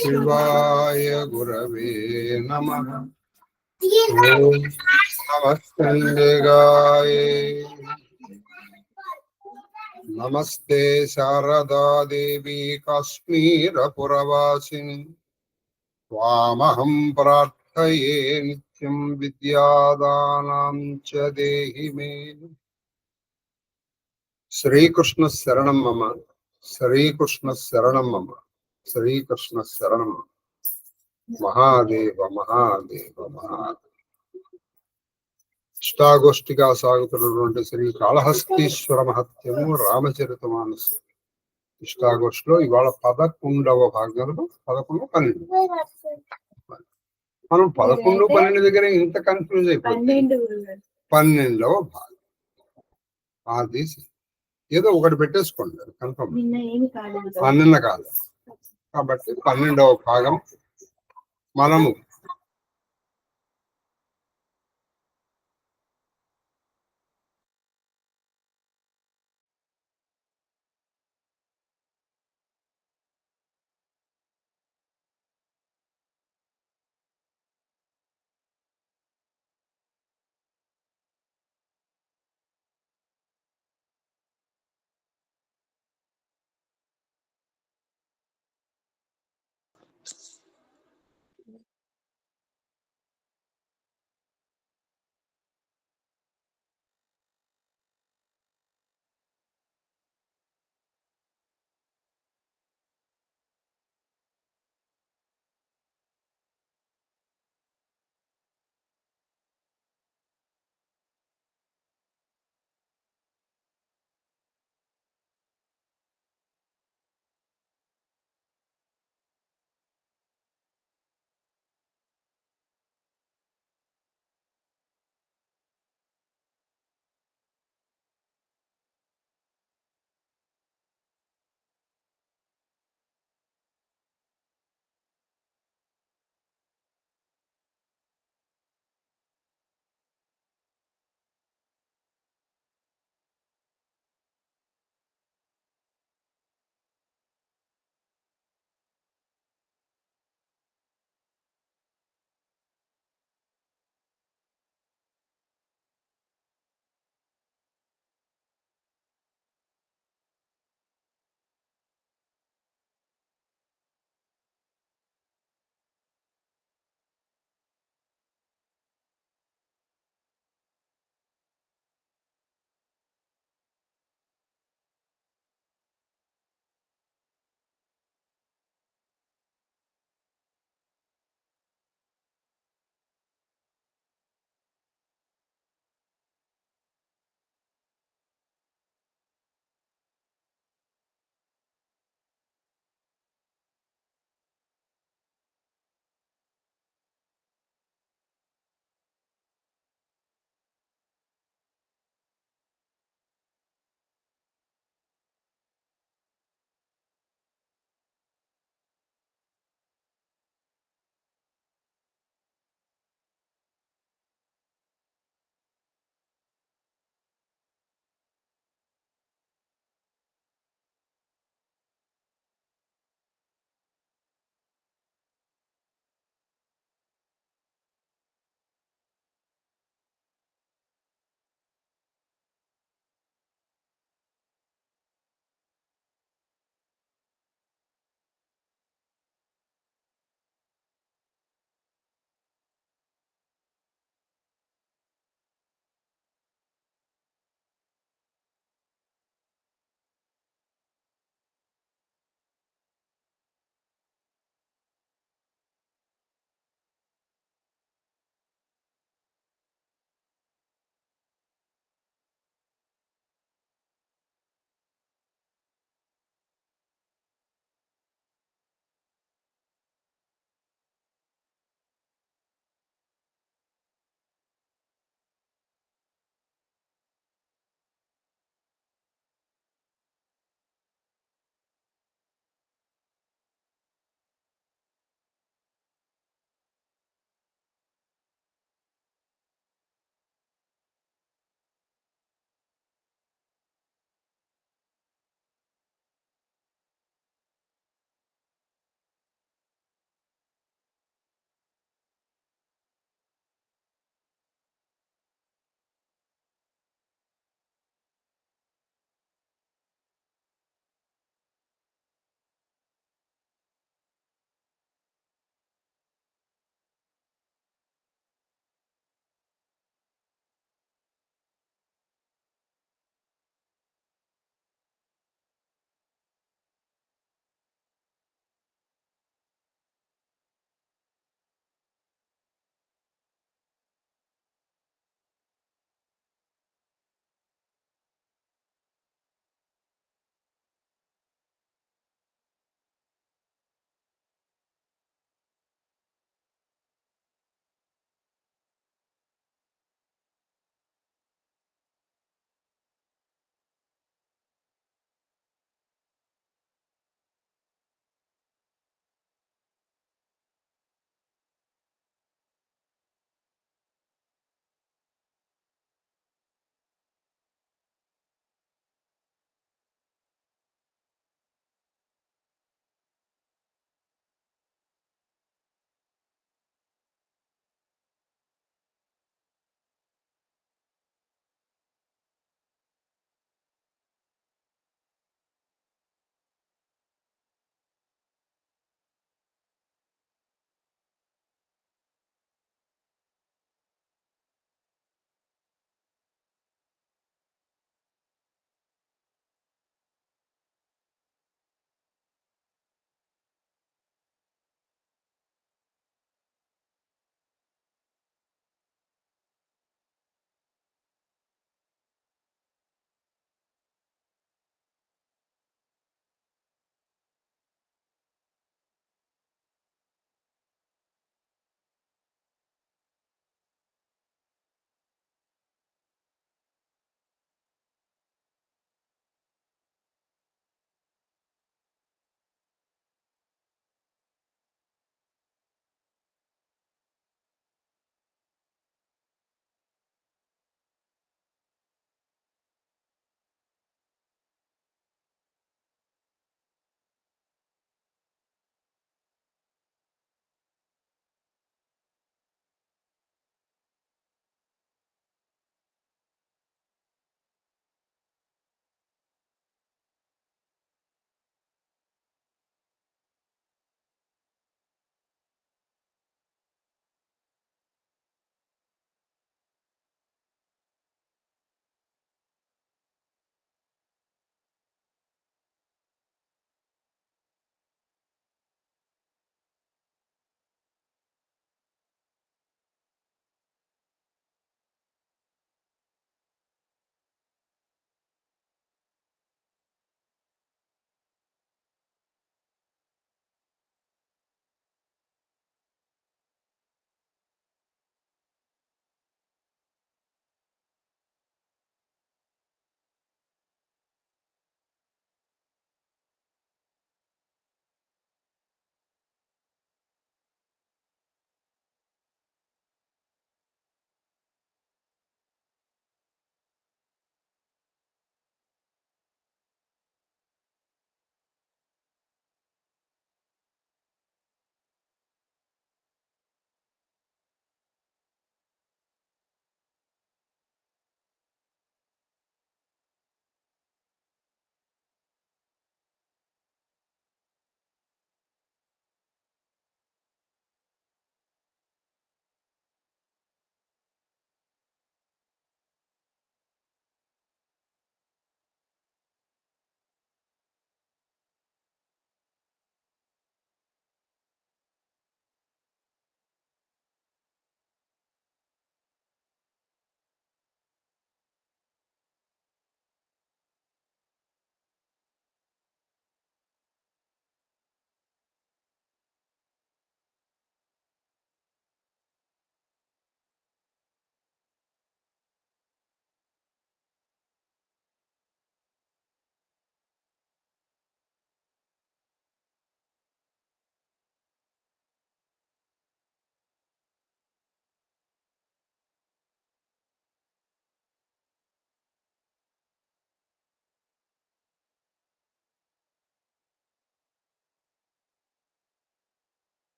शिवाय गुरवे नमः। ओम नमस्ते नमस्ते शारदा देवी काश्मीरपुरवासिनी त्वामहं प्रार्थये नित्यं विद्यादानां च देहि मे। श्रीकृष्ण शरणं मम, श्रीकृष्ण शरणं मम, श्रीकृष्ण शरणं मम। महादेव महादेव महादेव। ఇష్టాగోష్ఠిగా సాగుతున్నటువంటి శ్రీ కాళహస్తీశ్వర మహత్యము రామచరితమానస్ ఇష్టాగోష్ఠిలో ఇవాళ 11వ భాగంలో 11, 12 మనం 11, 12 దగ్గర ఇంత కన్ఫ్యూజ్ అయిపోయింది. 12వ భాగం అది ఏదో ఒకటి పెట్టేసుకోండి, కన్ఫర్మ్. నిన్న కాదు కాబట్టి 12వ భాగం మనము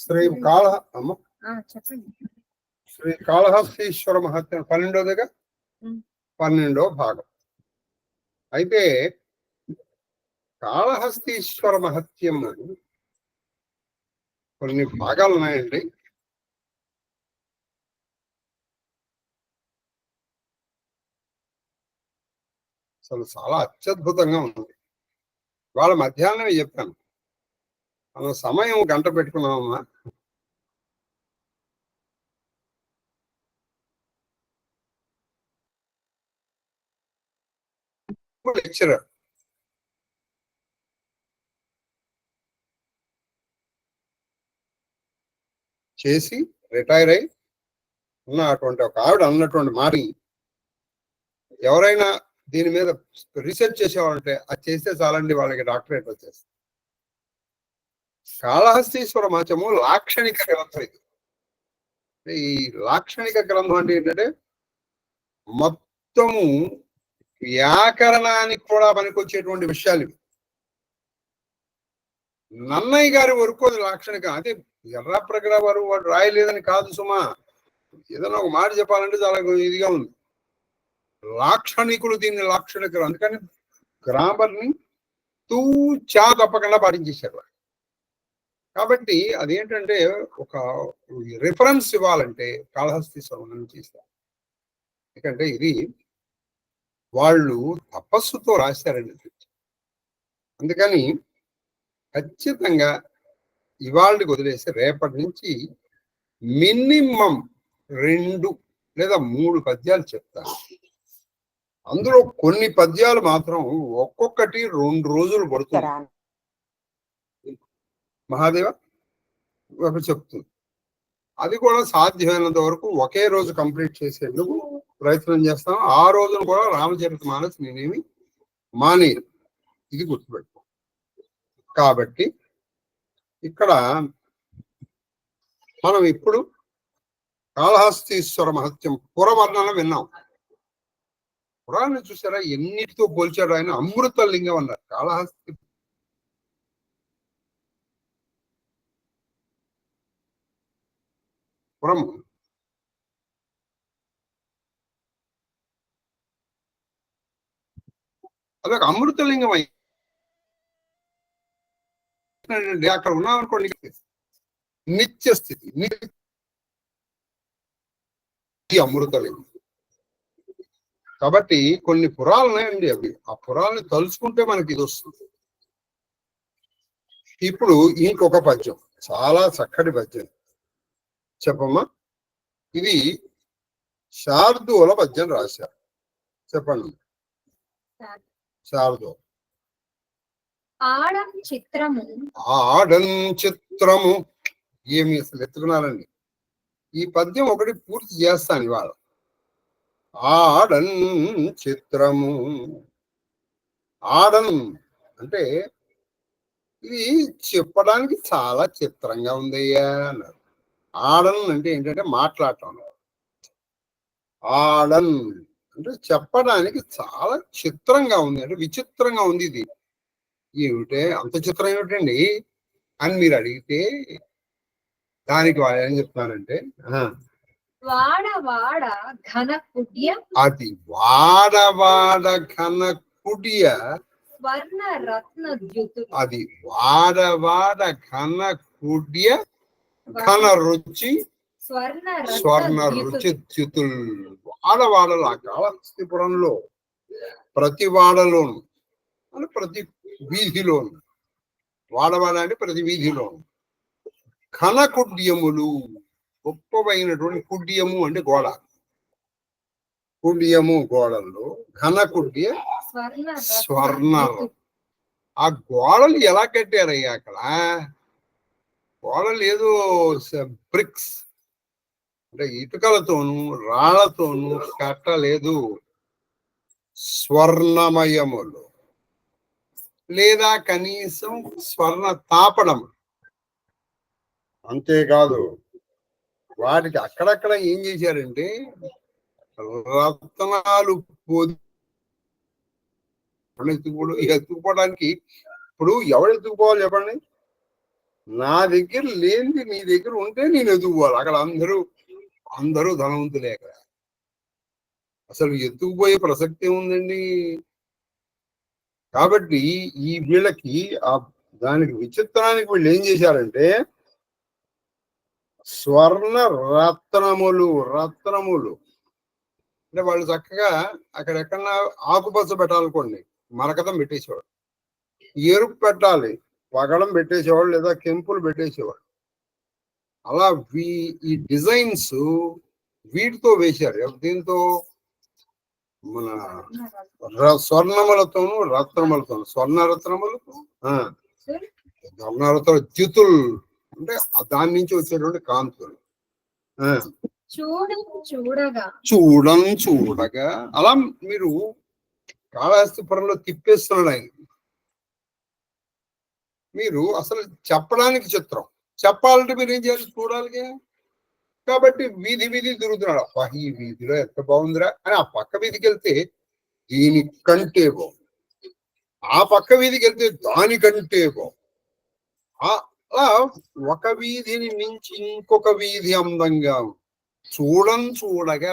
శ్రీ అమ్మ చెప్పండి. శ్రీ కాళహస్తీశ్వర మహత్యం 12వ 12వ భాగం. అయితే కాళహస్తీశ్వర మహత్యం కొన్ని భాగాలు ఉన్నాయండి. అసలు చాలా అత్యద్భుతంగా ఉంది. వాళ్ళ మధ్యాహ్నమే చెప్పాను, మనం సమయం గంట పెట్టుకున్నామమ్మా. లెక్చరర్ చేసి రిటైర్ అయి ఉన్నటువంటి ఒక ఆవిడ అన్నటువంటి మాట, ఎవరైనా దీని మీద రీసెర్చ్ చేసేవాళ్ళంటే అది చేస్తే చాలండి, వాళ్ళకి డాక్టరేట్ వచ్చేస్తుంది. కాళహస్తీశ్వర మహత్యము లాక్షణిక గ్రంథం. ఇది ఈ లాక్షణిక గ్రంథం అంటే ఏంటంటే మొత్తము వ్యాకరణానికి కూడా పనికొచ్చేటువంటి విషయాలు ఇవి. నన్నయ్య గారి వరకు అది లాక్షణిక, అంటే ఎర్రాప్రగడ వారు వాడు రాయలేదని కాదు సుమా. ఏదైనా ఒక మాట చెప్పాలంటే చాలా ఇదిగా ఉంది. లాక్షణికులు దీన్ని లాక్షణికులు, అందుకని గ్రామర్ని తూచా తప్పకుండా పాటించేశారు. కాబట్టి అదేంటంటే ఒక రిఫరెన్స్ ఇవ్వాలంటే కాళహస్తీశ్వరం చేస్తారు. ఎందుకంటే ఇది వాళ్ళు తపస్సుతో రాశారండి. అందుకని ఖచ్చితంగా ఇవాళకి వదిలేసి రేపటి నుంచి మినిమం 2 లేదా 3 పద్యాలు చెప్తాను. అందులో కొన్ని పద్యాలు మాత్రం ఒక్కొక్కటి 2 రోజులు పడుతుంది. మహాదేవ చెప్తుంది. అది కూడా సాధ్యమైనంత వరకు ఒకే రోజు కంప్లీట్ చేసేందుకు ప్రయత్నం చేస్తాం. ఆ రోజును కూడా రామచరితమానస్ నేనేమి మానేరు, ఇది గుర్తుపెట్టుకో. కాబట్టి ఇక్కడ మనం ఇప్పుడు కాళహస్తీశ్వర మహత్యం పురవర్ణన విన్నాం. పురాన్ని చూసారా ఎన్నిటితో పోల్చాడు ఆయన? అమృత లింగం అన్నారు. కాళహస్తి పురం అదొక అమృతలింగం అయి అక్కడ ఉన్నామనుకోండి, నిత్య స్థితి అమృతలింగం. కాబట్టి కొన్ని పురాలు ఉన్నాయండి, అవి ఆ పురాలని తలుచుకుంటే మనకి ఇది వస్తుంది. ఇప్పుడు ఇంకొక పద్యం, చాలా చక్కటి పద్యం చెప్పమ్మా. ఇది శార్దూల పద్యం రాశారు, చెప్పండి. శార్దూల ఆడం చిత్రము ఏమి అసలు ఎత్తుకున్నారండి. ఈ పద్యం ఒకటి పూర్తి చేస్తాను ఇవాళ. ఆడన్ చిత్రము, ఆడన్ అంటే ఇది చెప్పడానికి చాలా చిత్రంగా ఉందయ్యా అన్నారు. ఆడన్ అంటే ఏంటంటే మాట్లాడటం. ఆడన్ అంటే చెప్పడానికి చాలా చిత్రంగా ఉంది, అంటే విచిత్రంగా ఉంది. ఇది ఏమిటే అంత చిత్రం ఏమిటండి అని మీరు అడిగితే దానికి వాళ్ళు ఏం చెప్తున్నారంటే, అది వాడవాడ ఘన కుడియ, అది వాడవాడ ఘన కుడియ ఘన రుచి స్వర్ణ రుచి చ్యుతుల్. వాడవాడలు ఆ కాళహస్తిపురంలో ప్రతి వాడలోను, అంటే ప్రతి వీధిలోను, వాడవాడ అంటే ప్రతి వీధిలోను ఘన కుడ్యములు, గొప్పవైనటువంటి కుడ్యము అంటే గోడ, కుడ్యము గోడల్లో ఘన కుడ్య స్వర్ణ. ఆ గోడలు ఎలా కట్టారయ్యా? అక్కడ గోడలు ఏదో బ్రిక్స్ అంటే ఇటుకలతోనూ రాళ్లతోనూ కట్టలేదు, స్వర్ణమయములు లేదా కనీసం స్వర్ణ తాపడం. అంతేకాదు వాటికి అక్కడక్కడ ఏం చేశారంటే రత్నాలు ఎత్తుకోవడానికి. ఇప్పుడు ఎవరు ఎత్తుకుపోవాలి చెప్పండి? నా దగ్గర లేనిది నీ దగ్గర ఉంటే నేను ఎదుగుకోవాలి. అక్కడ అందరూ ధనవంతులే. అక్కడ అసలు ఎత్తుకుపోయే ప్రసక్తి ఏముందండి? కాబట్టి ఈ వీళ్ళకి ఆ దానికి విచిత్రానికి వీళ్ళు ఏం చేశారంటే స్వర్ణ రత్నములు అంటే వాళ్ళు చక్కగా అక్కడెక్కడన్నా ఆకుపచ్చ పెట్టాలనుకోండి, మరకతం పెట్టేసేవాడు. ఎరుపు పెట్టాలి, పగడం పెట్టేసేవాడు, లేదా కెంపులు పెట్టేసేవాడు. అలా ఈ డిజైన్స్ వీటితో వేశారు. దీంతో మన స్వర్ణములతోను రత్నములతోను స్వర్ణరత్నములు ద్యుతులు అంటే దాని నుంచి వచ్చేటువంటి కాంతులు చూడగా అలా మీరు కాళహస్తిపురంలో తిప్పేస్తున్నాడు ఆయన. మీరు అసలు చెప్పడానికి చిత్రం, చెప్పాలంటే మీరు ఏం చేయాలి? చూడాలిగా. కాబట్టి వీధి తిరుగుతున్నాడు. అబ్బా ఈ వీధిలో ఎంత బాగుందిరా అని ఆ పక్క వీధికి వెళ్తే దీనికంటే బాగుంది, ఆ పక్క వీధికి వెళ్తే దానికంటే బాగుంది. అలా ఒక వీధిని మించి ఇంకొక వీధి అందంగా చూడగా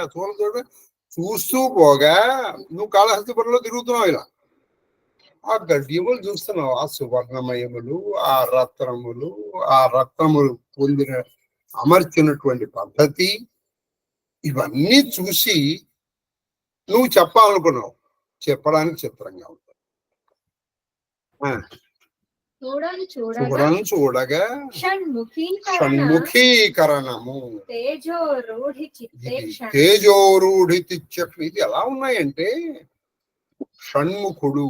చూస్తూ పోగా నువ్వు కాళహస్తిపురంలో తిరుగుతున్నావు. ఇలా ఆ గడ్యములు చూస్తున్నావు, ఆ సువర్ణమయములు, ఆ రత్నములు పొందిన అమర్చినటువంటి పద్ధతి, ఇవన్నీ చూసి నువ్వు చెప్పాలనుకున్నావు. చెప్పడానికి చిత్రంగా ఉంటుంది. చూడగా షణ్ముఖీకరణము, తేజోరూఢి చిత్తక్షణ. ఇది ఎలా ఉన్నాయంటే షణ్ముఖుడు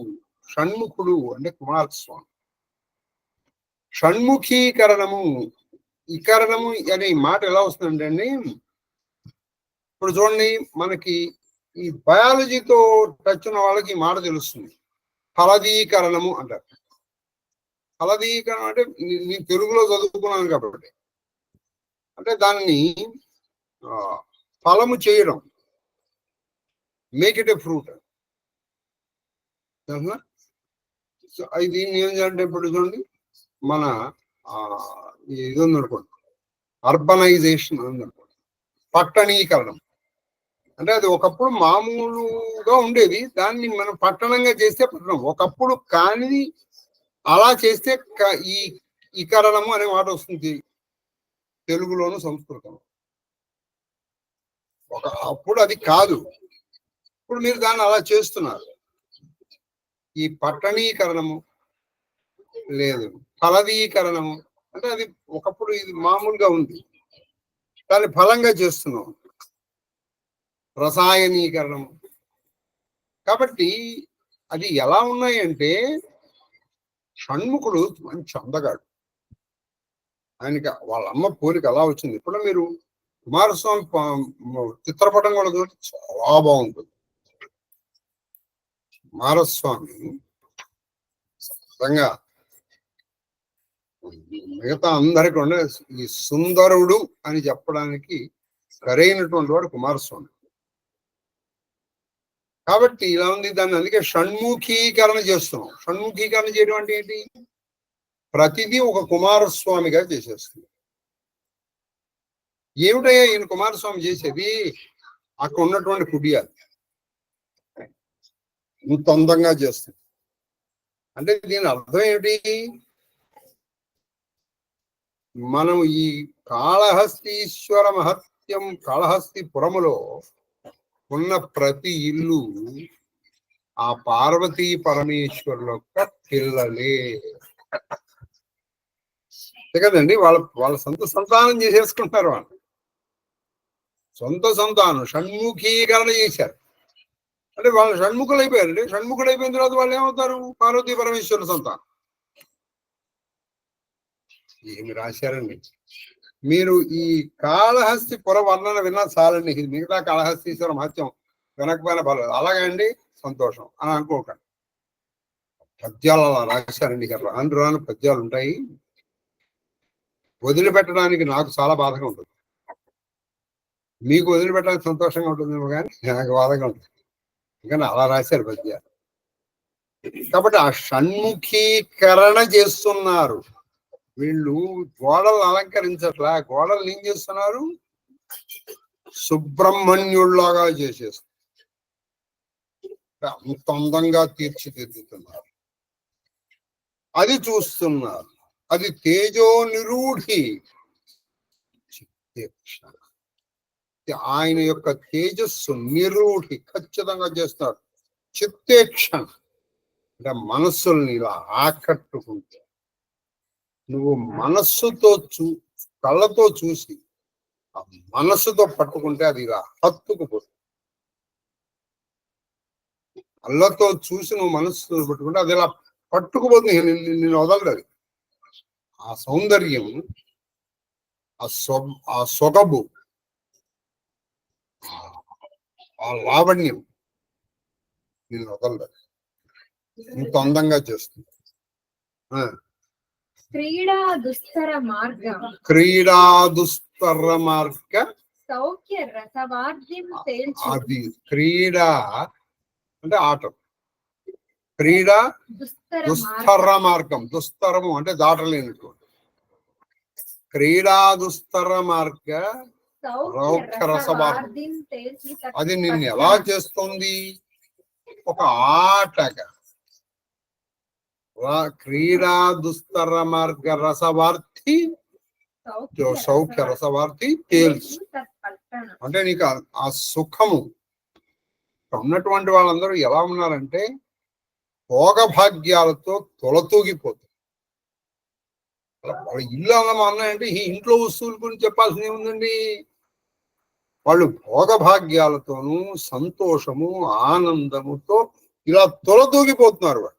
అంటే కుమారస్వామి. షణ్ముఖీకరణము, ఈకరణము అనే మాట ఎలా వస్తుందంటే ఇప్పుడు చూడండి, మనకి ఈ బయాలజీతో టచ్ ఉన్న వాళ్ళకి ఈ మాట తెలుస్తుంది. ఫలదీకరణము అంటారు. ఫలదీకరణం అంటే నేను తెలుగులో చదువుకున్నాను కాబట్టి, అంటే దాన్ని ఫలము చేయడం, మేక్ ఇట్ ఏ ఫ్రూట్. దీన్ని ఏం చేయాలంటే ఇప్పుడు చూడండి, మన ఇది ఉందనుకోండి, అర్బనైజేషన్ ఉందనుకోండి, పట్టణీకరణం. అంటే అది ఒకప్పుడు మామూలుగా ఉండేది, దాన్ని మనం పట్టణంగా చేస్తే పట్టణం. ఒకప్పుడు కానిది అలా చేస్తే ఈ కరణము అనే మాట వస్తుంది తెలుగులోను సంస్కృతం. అప్పుడు అది కాదు, ఇప్పుడు మీరు దాన్ని అలా చేస్తున్నారు. ఈ పట్టణీకరణము లేదు, ఫలదీకరణము అంటే అది ఒకప్పుడు ఇది మామూలుగా ఉంది, దాన్ని ఫలంగా చేస్తున్నాం. రసాయనీకరణం. కాబట్టి అది ఎలా ఉన్నాయంటే షణ్ముఖుడు మంచి అందగాడు. ఆయనకి వాళ్ళ అమ్మ పోలిక అలా వచ్చింది. ఇప్పుడు మీరు కుమారస్వామి చిత్రపటం కూడా చూస్తే చాలా బాగుంటుంది. కుమారస్వామి నిజంగా మిగతా అందరికీ ఉండే ఈ సుందరుడు అని చెప్పడానికి సరైనటువంటి వాడు కుమారస్వామి. కాబట్టి ఇలా ఉంది. దాన్ని అందుకే షణ్ముఖీకరణ చేస్తున్నాం. షణ్ముఖీకరణ చేయడం అంటే ఏంటి? ప్రతిదీ ఒక కుమారస్వామిగా చేసేస్తుంది. ఏమిటయ్యా ఈయన కుమారస్వామి చేసేది? అక్కడ ఉన్నటువంటి కుడియాలు ఇంత అందంగా చేస్తుంది అంటే దీని అర్థం ఏమిటి? మనం ఈ కాళహస్తీశ్వర మహత్యం, కాళహస్తిపురములో ఉన్న ప్రతి ఇల్లు ఆ పార్వతీ పరమేశ్వరుల యొక్క పిల్లలే కదండి. వాళ్ళ సొంత సంతానం చేసేసుకుంటారు. వాళ్ళు సొంత సంతానం షణ్ముఖీకరణ చేశారు అంటే వాళ్ళు షణ్ముఖులు అయిపోయారండి. షణ్ముఖులు అయిపోయిన తర్వాత వాళ్ళు ఏమవుతారు? పార్వతీ పరమేశ్వరుల సంతానం. ఏమి రాశారండి మీరు? ఈ కాళహస్తిపుర వర్ణన విన్నా చాలండి. మిగతా కాళహస్తీశ్వర మహత్యం వెనకపోయిన పర్లేదు. అలాగండి, సంతోషం అని అనుకోకండి. పద్యాలు అలా రాశారండి. రాను పద్యాలు ఉంటాయి, వదిలిపెట్టడానికి నాకు చాలా బాధగా ఉంటుంది. మీకు వదిలిపెట్టడానికి సంతోషంగా ఉంటుందేమో కానీ నాకు బాధగా ఉంటుంది. కానీ అలా రాశారు పద్యాలు. కాబట్టి ఆ షణ్ముఖీకరణ చేస్తున్నారు. వీళ్ళు గోడలు అలంకరించట్లా, గోడలు ఏం చేస్తున్నారు, సుబ్రహ్మణ్యుల్లాగా చేసేస్తారు, అంత అందంగా తీర్చిదిద్దుతున్నారు. అది చూస్తున్నారు. అది తేజో నిరూఢి, ఆయన యొక్క తేజస్సు నిరూఢి ఖచ్చితంగా చేస్తారు. చిత్తేక్షణ అంటే మనస్సుల్ని ఇలా ఆకట్టుకుంటే, నువ్వు మనస్సుతో కళ్ళతో చూసి ఆ మనస్సుతో పట్టుకుంటే అది ఇలా హత్తుకుపోతుంది. కళ్ళతో చూసి నువ్వు మనస్సుతో పట్టుకుంటే అది ఇలా పట్టుకుపోతుంది, నేను వదలదు. అది ఆ సౌందర్యం, ఆ సొగబు, ఆ లావణ్యం నేను వదలదు, ఇంత అందంగా చేస్తుంది. క్రీడా దుస్తర మార్గ సౌఖ్య రసవార్ధిం అది క్రీడా అంటే ఆట, క్రీడా దుస్తర మార్గం, దుస్తరము అంటే దాటలేనటువంటి, క్రీడా దుస్తర మార్గ సౌఖ్య రసవార్ధం. అది నిన్ను ఎలా చేస్తుంది, ఒక ఆటగా. క్రీడా దుస్తర మార్గ రసవార్థి సౌఖ్య రసవార్థి తేల్చు అంటే నీకు ఆ సుఖము. ఉన్నటువంటి వాళ్ళందరూ ఎలా ఉన్నారంటే భోగభాగ్యాలతో తొలతూగిపోతుంది. వాళ్ళ ఇల్లు అన్నాయంటే ఈ ఇంట్లో వస్తువుల గురించి చెప్పాల్సింది ఏముందండి, వాళ్ళు భోగభాగ్యాలతోనూ సంతోషము ఆనందముతో ఇలా తొలతూగిపోతున్నారు. వాళ్ళు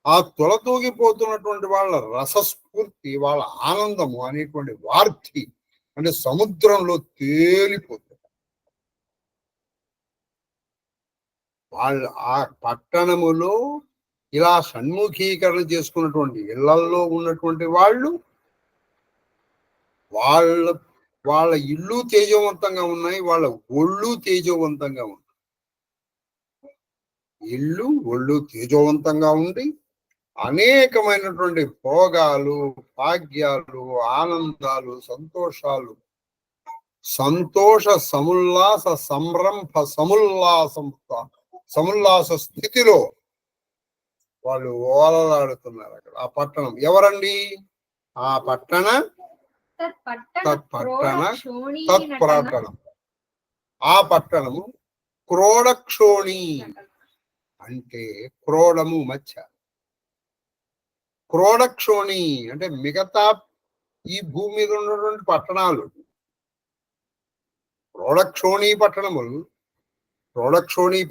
ఆ తొలతూగిపోతున్నటువంటి వాళ్ళ రసస్ఫూర్తి, వాళ్ళ ఆనందము అనేటువంటి వార్తి అంటే సముద్రంలో తేలిపోతుంది. వాళ్ళు ఆ పట్టణములో ఇలా షణ్ముఖీకరణ చేసుకున్నటువంటి ఇళ్లల్లో ఉన్నటువంటి వాళ్ళు, వాళ్ళ ఇళ్ళు తేజవంతంగా ఉన్నాయి, వాళ్ళ ఒళ్ళు తేజవంతంగా ఉన్నాయి. ఇళ్ళు ఒళ్ళు తేజవంతంగా ఉండి అనేకమైనటువంటి భోగాలు, భాగ్యాలు, ఆనందాలు, సంతోషాలు, సంతోష సముల్లాస సంరంభ సముల్లాస స్థితిలో వాళ్ళు ఓలలాడుతున్నారు. అక్కడ ఆ పట్టణం ఎవరండి, ఆ తత్పట్టణం, ఆ పట్టణము క్రోడక్షోణి అంటే క్రోడము మచ్చ. క్రోడక్షోణి అంటే మిగతా ఈ భూమి మీద ఉన్నటువంటి పట్టణాలు, క్రోడక్షోణి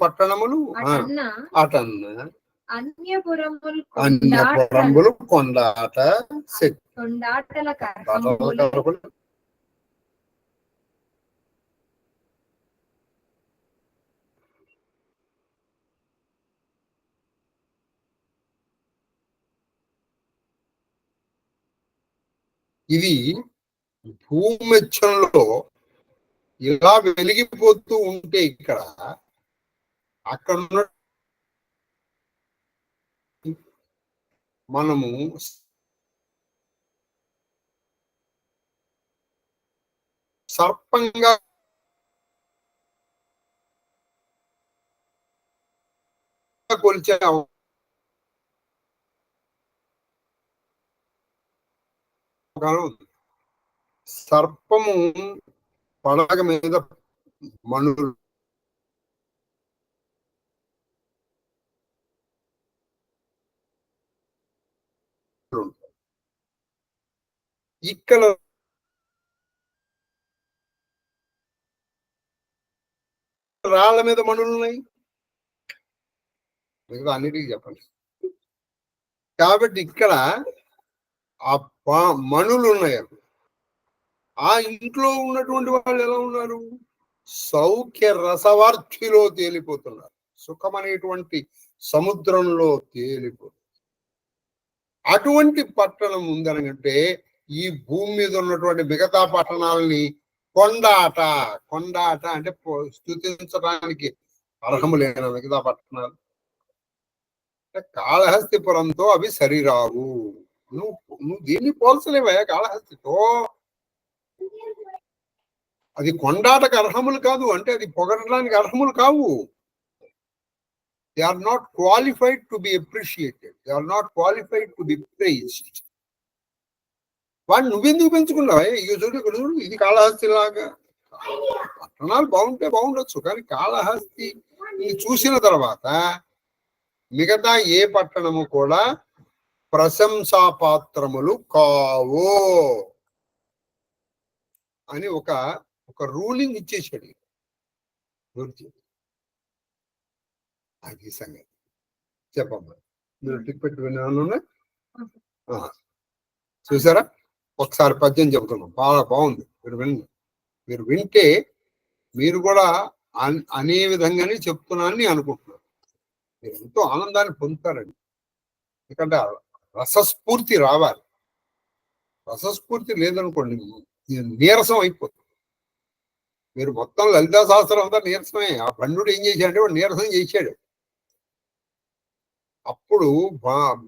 పట్టణములు అటన్న అన్యపురములు కొండాట ఇది భూమెచ్చంలో ఇలా వెలిగిపోతూ ఉంటే ఇక్కడ అక్కడ మనము సర్పంగా కొలిచే సర్పము పడగ మీద మణులు ఇక్కడ రాళ్ళ మీద మణులు ఉన్నాయి, మిగతా అన్నిటికీ చెప్పండి. కాబట్టి ఇక్కడ ఆ మణులు ఉన్నాయి. ఆ ఇంట్లో ఉన్నటువంటి వాళ్ళు ఎలా ఉన్నారు, సౌఖ్య రసవార్థిలో తేలిపోతున్నారు, సుఖం అనేటువంటి సముద్రంలో తేలిపోతున్నారు. అటువంటి పట్టణం ఉందనంటే ఈ భూమి మీద ఉన్నటువంటి మిగతా పట్టణాలని కొండాట అంటే స్తుతించడానికి అర్హము లేని మిగతా పట్టణాలు కాళహస్తిపురంతో అవి సరిరావు. నువ్వు నువ్వు దీన్ని పోల్చలేవా కాళహస్తితో. అది కొండాటకు అర్హములు కాదు, అంటే అది పొగడడానికి అర్హములు కావు. They are not qualified to be appreciated, they are not qualified to be praised. వాడిని నువ్వెందుకు పెంచుకున్నావా? ఇక చూడు, ఇక్కడ చూడు, ఇది కాళహస్తి లాగా. పట్టణాలు బాగుంటే బాగుండొచ్చు, కానీ కాళహస్తి చూసిన తర్వాత మిగతా ఏ పట్టణము కూడా ప్రశంసాపాత్రములు కావు అని ఒక ఒక రూలింగ్ ఇచ్చేసాడు. అది సంగతి. చెప్పమ్మా, మీరు టిక్ పెట్టి విన్నాను. చూసారా, ఒకసారి పద్యం చెబుతున్నాం, బాగా బాగుంది. మీరు వింటే మీరు కూడా అనే విధంగానే చెప్తున్నానని అనుకుంటున్నారు. మీరు ఎంతో ఆనందాన్ని పొందుతారండి. ఎందుకంటే రసస్ఫూర్తి రావాలి. రసస్ఫూర్తి లేదనుకోండి నీరసం అయిపోతుంది. మీరు మొత్తం లలితా శాస్త్రం అంతా నీరసమే. ఆ పండుడు ఏం చేశాడంటే వాడు నీరసం చేశాడు. అప్పుడు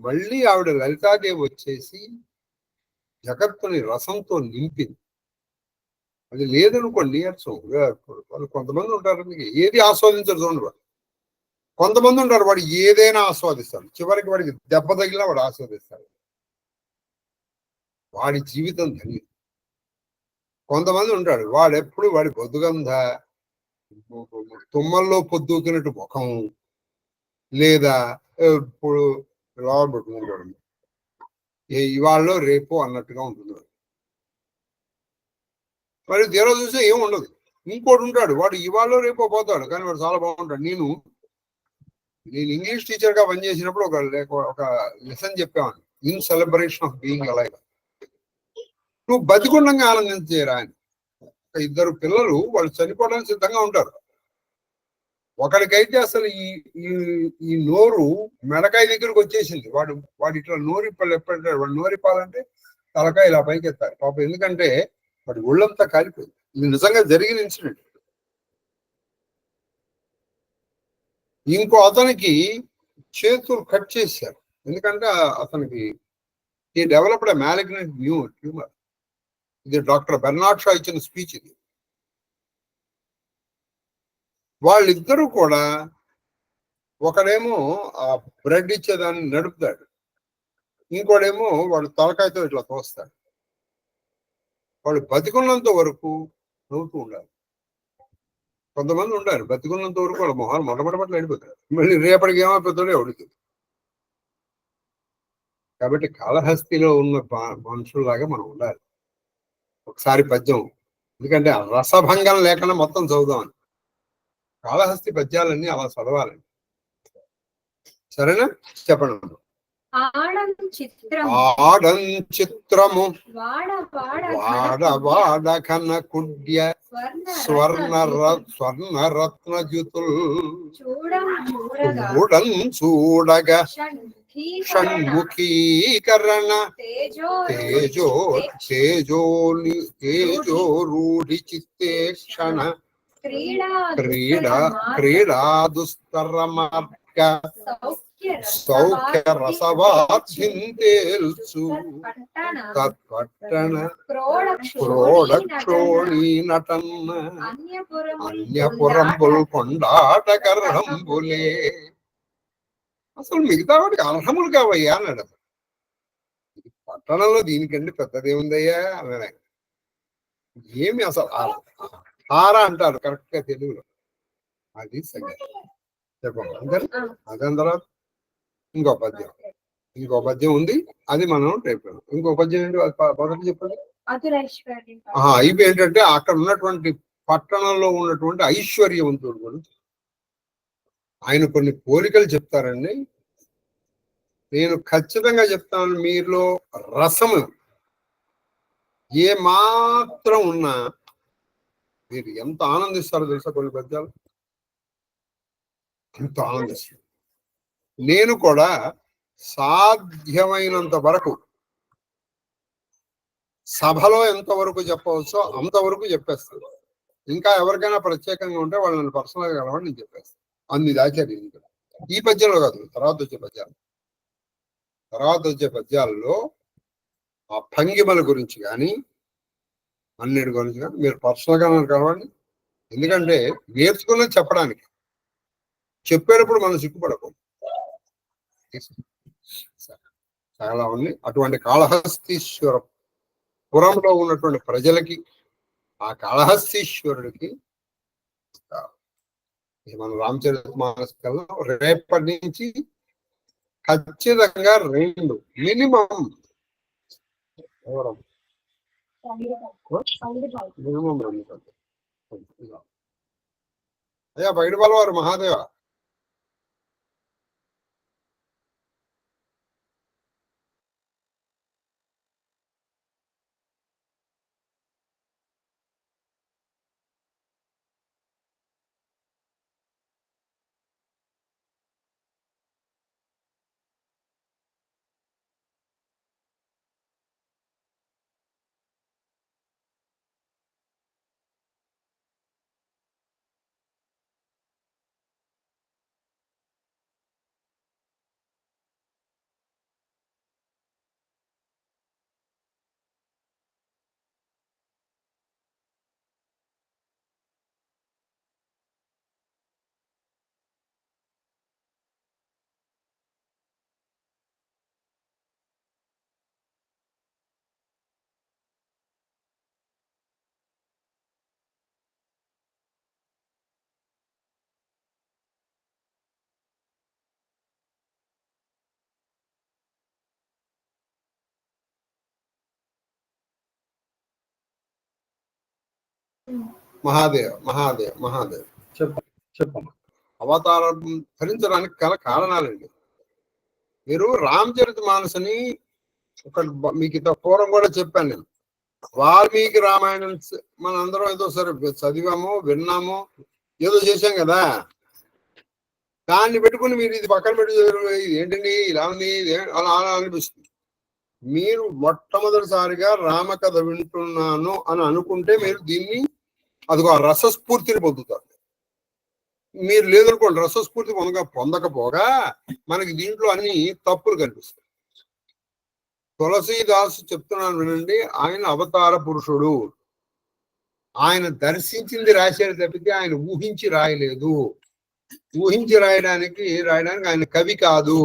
మళ్ళీ ఆవిడ లలితాదేవి వచ్చేసి జగత్తుని రసంతో నింపింది. అది లేదనుకోండి నీరసం. వాళ్ళు కొంతమంది ఉంటారు ఏది ఆస్వాదించరు చూడండి. వాడు కొంతమంది ఉంటారు వాడు ఏదైనా ఆస్వాదిస్తాడు, చివరికి వాడికి దెబ్బ తగిలినా వాడు ఆస్వాదిస్తాడు, వాడి జీవితం ధన్యం. కొంతమంది ఉంటాడు వాడెప్పుడు వాడి పొద్దుగంధ, తుమ్మల్లో పొద్దుకినట్టు ముఖం, లేదా ఇప్పుడు లోపల పెట్టుకుంటాడు, ఇవాళ్ళలో రేపు అన్నట్టుగా ఉంటుంది. మరి తీరా చూస్తే ఏం ఉండదు. ఇంకోటి ఉంటాడు వాడు ఇవాళ రేపో పోతాడు, కానీ వాడు చాలా బాగుంటాడు. నేను ఇంగ్లీష్ టీచర్ గా పనిచేసినప్పుడు ఒక లెసన్ చెప్పాను, in celebration of being alive. నువ్వు బతికుండంగా ఆనందించేరా అని. ఇద్దరు పిల్లలు వాళ్ళు చనిపోవడానికి సిద్ధంగా ఉంటారు. ఒకడికైతే అసలు ఈ నోరు మెడకాయ దగ్గరకు వచ్చేసింది. వాడు ఇట్లా నోరిప్పాలి, ఎప్పుడంటే వాడు నోరిప్పాలంటే తలకాయ ఇలా పైకి ఎత్తారు పాపం, ఎందుకంటే వాడి ఒళ్ళంతా కాలిపోయింది. ఇది నిజంగా జరిగిన ఇన్సిడెంట్. ఇంకో అతనికి చేతులు కట్ చేశారు, ఎందుకంటే అతనికి ఈ డెవలప్డ్ మ్యాలిగ్నెంట్ ట్యూమర్. ఇది డాక్టర్ బెర్నాడ్ షా ఇచ్చిన స్పీచ్ ఇది. వాళ్ళిద్దరూ కూడా, ఒకడేమో ఆ బ్రెడ్ ఇచ్చేదాన్ని నడుపుతాడు, ఇంకోడేమో వాడు తలకాయతో ఇట్లా తోస్తాడు. వాడు బతికున్నంత వరకు నవ్వుతూ ఉండాలి. కొంతమంది ఉంటారు బతికున్నంత వరకు వాళ్ళ మొహాలు మొట్టమొదటి వెళ్ళిపోతారు, మళ్ళీ రేపటికి ఏమైపోతాడో ఎవరికి. కాబట్టి కాళహస్తిలో ఉన్న మనుషుల్లాగా మనం ఉండాలి. ఒకసారి పద్యం, ఎందుకంటే రసభంగం లేకుండా మొత్తం చదువుదామని. కాళహస్తి పద్యాలన్నీ అలా చదవాలండి. సరేనా? చెప్పండి. ఆడం చిత్రము వాడ కన కుడ్య స్వర్ణరత్నజుతుల్ చూడగా షణ్ముఖీకరణ తేజోరూఢి చిత్తే క్షణ క్రీడా దుస్తర మార్గ సౌఖ్య రసవాధ్యంతేల్చు తత్పట్టణ క్రోడక్షోణీ నటన్న అన్యపురంబుల్ కొండాటకర్హంబులే. అసలు మిగతా వాడికి అర్హములు కావయ్యా అన్నాడు. పట్టణంలో దీనికంటే పెద్దదేముందయ్యా అన్నాడు. ఏమి అసలు హార అంటారు కరెక్ట్ గా తెలుగులో. అది సంగతి. చెప్పండి అందరు. అదని తర్వాత ఇంకో పద్యం ఉంది, అది మనం రేపు. ఇంకో పద్యం ఏంటి మొదటి చెప్పండి. ఇవి ఏంటంటే అక్కడ ఉన్నటువంటి పట్టణంలో ఉన్నటువంటి ఐశ్వర్యవంతుడు గురించి ఆయన కొన్ని పోలికలు చెప్తారండి. నేను ఖచ్చితంగా చెప్తాను, మీలో రసము ఏ మాత్రం ఉన్నా మీరు ఎంత ఆనందిస్తారో తెలుసా. కొన్ని పద్యాలు ఎంత ఆనందిస్తారు. నేను కూడా సాధ్యమైనంత వరకు సభలో ఎంతవరకు చెప్పవచ్చో అంతవరకు చెప్పేస్తాను. ఇంకా ఎవరికైనా ప్రత్యేకంగా ఉంటే వాళ్ళని పర్సనల్గా కలవండి, నేను చెప్పేస్తాను. అన్ని దాచారు. ఈ పద్యంలో కాదు, తర్వాత వచ్చే పద్యాల్లో ఆ భంగిమల గురించి కానీ అన్నిటి గురించి కానీ మీరు పర్సనల్గా నన్ను కలవండి. ఎందుకంటే నేర్చుకున్నది చెప్పడానికి, చెప్పేటప్పుడు మనం సిగ్గుపడకూడదు. చాలా ఉంది. అటువంటి కాళహస్తీశ్వర పురంలో ఉన్నటువంటి ప్రజలకి, ఆ కాళహస్తీశ్వరుడికి మన రామచరితమానస్ కల్లా రేపటి నుంచి ఖచ్చితంగా 2 మినిమం మినిమం 2. అయ్యా పైడిపాల వారు మహాదేవ, మహాదేవ్ మహాదేవ్ మహాదేవ్ చెప్పమ్మా. అవతారం ధరించడానికి గల కారణాలండి. మీరు రామచరితమానస్ని మీకు ఇంత పూర్వం కూడా చెప్పాను నేను. వాల్మీకి రామాయణం మన అందరం ఏదో సరే చదివామో విన్నామో ఏదో చేశాం కదా, దాన్ని పెట్టుకుని మీరు ఇది పక్కన పెట్టి ఏంటండి ఇలా ఉంది అలా అలా అనిపిస్తుంది. మీరు మొట్టమొదటిసారిగా రామకథ వింటున్నాను అని అనుకుంటే మీరు దీన్ని అదిగో రసస్ఫూర్తిని పొందుతారు. మీరు లేదనుకోండి, రసస్ఫూర్తి పొందకపోగా మనకి దీంట్లో అన్ని తప్పులు కనిపిస్తాయి. తులసీదాసు చెప్తున్నాను వినండి, ఆయన అవతార పురుషుడు. ఆయన దర్శించింది రాశాడు తప్పితే ఆయన ఊహించి రాయలేదు. ఊహించి రాయడానికి ఆయన కవి కాదు,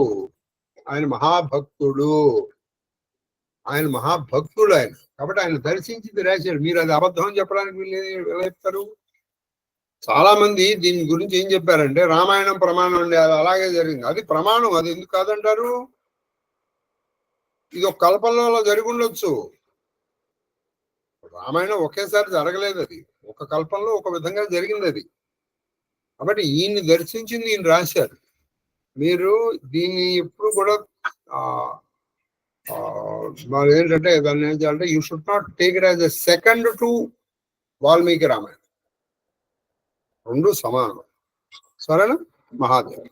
ఆయన మహాభక్తుడు. ఆయన కాబట్టి ఆయన దర్శించింది రాశాడు. మీరు అది అబద్ధం చెప్పడానికి ఎలా చెప్తారు? చాలా మంది దీని గురించి ఏం చెప్పారంటే రామాయణం ప్రమాణం అండి, అది అలాగే జరిగింది. అది ప్రమాణం, అది ఎందుకు కాదంటారు? ఇది ఒక కల్పనలో జరిగి ఉండొచ్చు. రామాయణం ఒకేసారి జరగలేదు, అది ఒక కల్పనలో ఒక విధంగా జరిగింది అది. కాబట్టి ఈయన్ని దర్శించింది ఈయన రాశారు. మీరు దీన్ని ఎప్పుడు కూడా ఏంటంటే దాన్ని ఏం చేయాలంటే you should not take it as a second to Valmiki Ramayanam. 2 సమానం. సరేనా మహాదేవ్?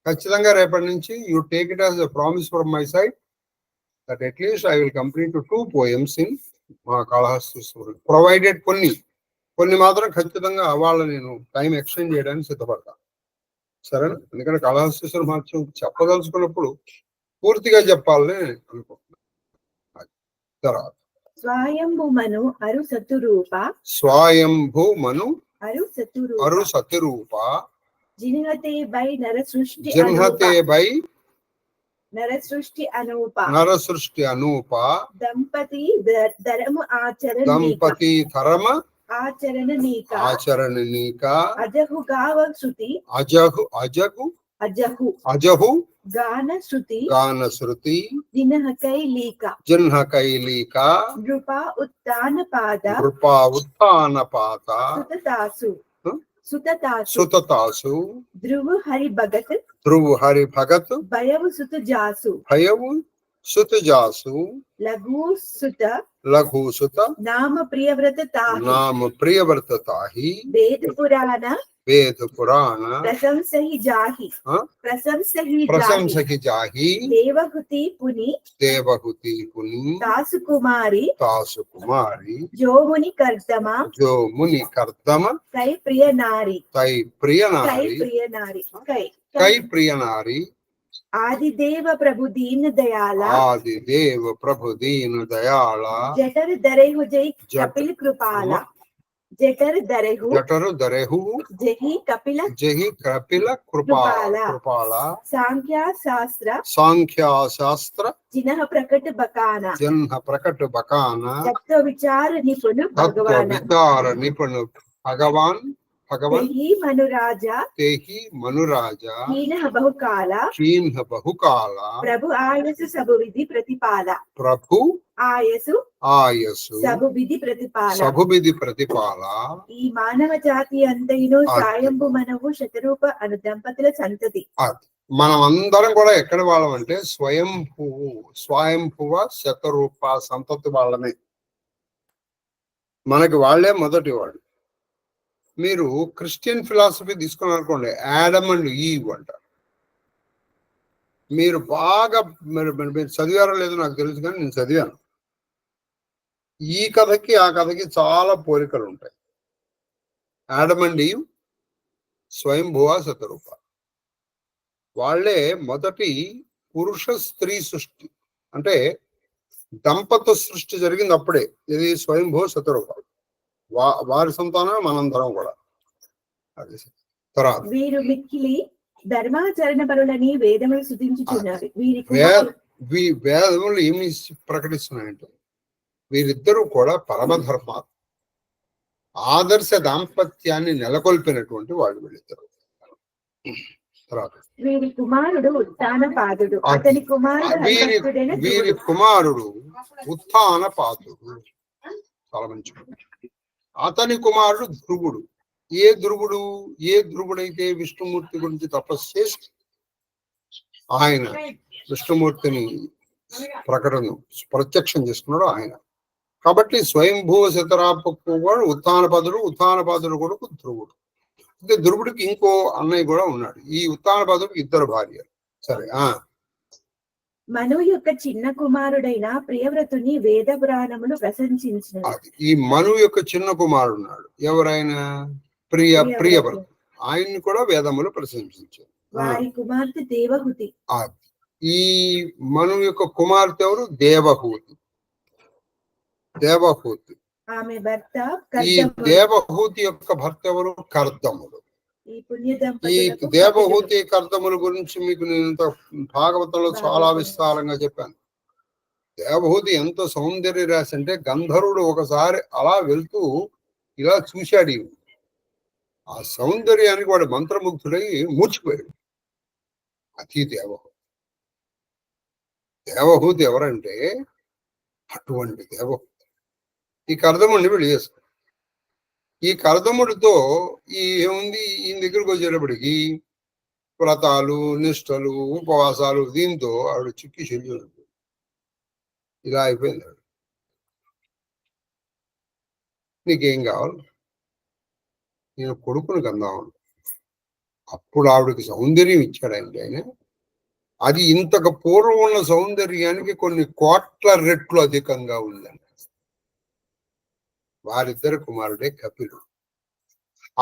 ఖచ్చితంగా రేపటి నుంచి you take it as a promise from my side that at least I will complete 2 poems in మా కాళహస్తీశ్వరుడు, ప్రొవైడెడ్ కొన్ని మాత్రం ఖచ్చితంగా వాళ్ళ నేను టైం ఎక్స్టెండ్ చేయడానికి సిద్ధపడతాను. సరేనా? ఎందుకంటే కాళహస్తీశ్వర మహత్యం చెప్పదలుచుకున్నప్పుడు పూర్తిగా చెప్పాలని అనుకుంటున్నాను. తర్వాత స్వయంభు మను అరు సతురూప జిన్హతే బై నరసృష్టి అనూప దంపతి ధరము ఆచరణ నీక అజహు గావ శృతి అజహు గాన శృతి జిన్హకై లీక నృపా ఉత్తాన పాద సుతతాసు ధ్రువు హరి భగత్ భయవు సుత లఘు సుత నామ ప్రియవ్రత తాహి వేద పురాణ ప్రశంసహి జాహి దేవహుతి పుని తాసు కుమారి జోముని కర్దమ కై ప్రియ నారి ఆదిదేవ ప్రభు దీన దయాళ ఆదిదేవ ప్రభు దీన దయాళ జఠర్ దరేహు జై కపిల కృపాల జఠర్ దరేహు జహి కపిల కృపాల సాంఖ్య శాస్త్ర జినః ప్రకట బకాన తత్వ విచార నిపుణ భగవాన్ तेहि मनुराजा हीनः बहुकाल प्रभु आयसु सबुविधि प्रतिपाला ఈ మానవ జాతి అంతయును సాయంబు మనవు శతరూప అను దంపతుల సంతతి. మనం అందరం కూడా ఎక్కడ వాళ్ళం అంటే స్వయంభువ శతరూప సంతతి వాళ్ళమే. మనకి వాళ్ళే మొదటి వాళ్ళు. మీరు క్రిస్టియన్ ఫిలాసఫీ తీసుకున్నారనుకోండి, యాడమ్ అండ్ ఈవ్ అంటారు. మీరు బాగా మీరు చదివారో లేదో నాకు తెలుసు, కానీ నేను చదివాను. ఈ కథకి ఆ కథకి చాలా పోలికలు ఉంటాయి. యాడమ్ అండ్ ఈవ్ స్వయంభువ శతరూప వాళ్ళే మొదటి పురుష స్త్రీ సృష్టి, అంటే దంపత సృష్టి జరిగింది అప్పుడే. ఇది స్వయంభువ శతరూప. వారి సంతానం మనందరం కూడా. అది తర్వాత వీరు మిక్కిలి ధర్మాచరణ పరులని వేదములు స్తుతించుచున్నారు. వేదములు ఏమి ప్రకటిస్తున్నాయంటే వీరిద్దరూ కూడా పరమధర్మ ఆదర్శ దాంపత్యాన్ని నెలకొల్పినటువంటి వాళ్ళు వీళ్ళిద్దరు. తర్వాత వీరి కుమారుడు ఉత్తానపాదుడు. అతని వీరి కుమారుడు ఉత్తానపాదుడు చాలా మంచి. అతని కుమారుడు ధ్రువుడు. ఏ ధ్రువుడైతే విష్ణుమూర్తి గురించి తపస్సు చేసి ఆయన విష్ణుమూర్తిని ప్రత్యక్షం చేసుకున్నాడు ఆయన. కాబట్టి స్వయంభూ శతరాపకు కూడా ఉత్తానపాదుడు కొడుకు ధ్రువుడు. అయితే ధ్రువుడికి ఇంకో అన్నయ్య కూడా ఉన్నాడు. ఈ ఉత్తానపాదుడికి 2 భార్యలు. సరే, మను యొక్క చిన్న కుమారుడైన ప్రియవ్రతుని వేద పురాణములు ప్రశంసించినది. ఈ మను యొక్క చిన్న కుమారుడు ఉన్నాడు, ఎవరైనా ప్రియవ్రతు. ఆయన్ని కూడా వేదములు ప్రశంసించారు. వారి కుమార్తె దేవహూతి. ఈ మను యొక్క కుమార్తె ఎవరు? దేవహూతి. ఆమె భర్త. ఈ దేవహూతి యొక్క భర్త ఎవరు? కర్దముడు. ఈ దేవహూతి కర్దముల గురించి మీకు నేను భాగవతంలో చాలా విస్తారంగా చెప్పాను. దేవహూతి ఎంత సౌందర్య రాశి అంటే గంధర్వుడు ఒకసారి అలా వెళ్తూ ఇలా చూశాడు. ఆ సౌందర్యానికి వాడు మంత్రముగ్ధుడై మూర్చిపోయాడు. అతి దేవహూతి ఎవరంటే అటువంటి దేవహూతి ఈ కర్దముడిని పెళ్లి చేస్తాడు. ఈ కర్దముడితో ఏముంది, ఈయన దగ్గరకు వచ్చేటప్పటికి వ్రతాలు, నిష్టలు, ఉపవాసాలు, దీంతో ఆవిడ చిక్కి చెల్లి ఇలా అయిపోయింది. నీకేం కావాలి? నేను కొడుకుని కందామను. అప్పుడు ఆవిడకి సౌందర్యం ఇచ్చాడండి ఆయన. అది ఇంతకు పూర్వం ఉన్న సౌందర్యానికి కొన్ని కోట్ల రెట్లు అధికంగా ఉందండి. వారిద్దరు కుమారుడే కపిలుడు.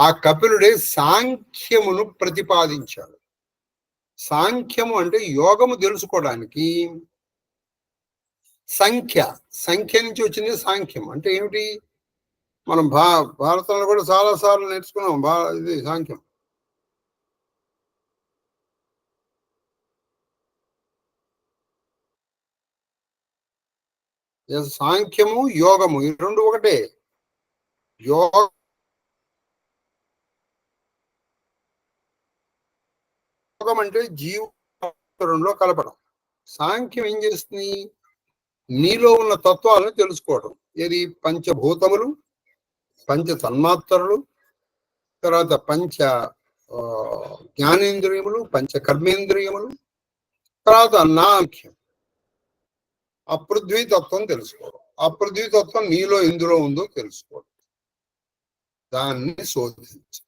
ఆ కపిలుడే సాంఖ్యమును ప్రతిపాదించాడు. సాంఖ్యము అంటే యోగము తెలుసుకోవడానికి సంఖ్య నుంచి వచ్చింది సాంఖ్యం. అంటే ఏమిటి? మనం భారతంలో కూడా చాలా సార్లు నేర్చుకున్నాం ఇది సాంఖ్యం. సాంఖ్యము యోగము ఈ రెండు ఒకటే. యోగం అంటే జీవనంలో కలపడం. సాంఖ్యం ఏం చేస్తుంది? నీలో ఉన్న తత్వాలను తెలుసుకోవడం. ఏది? పంచభూతములు, పంచ తన్మాత్రలు, తర్వాత పంచ జ్ఞానేంద్రియములు, పంచ కర్మేంద్రియములు, తర్వాత నాంఖ్యం అపృథ్వీతత్వం తెలుసుకోవడం. అపృథ్వీతత్వం నీలో ఎందులో ఉందో తెలుసుకోవడం, దాన్ని శోధించు.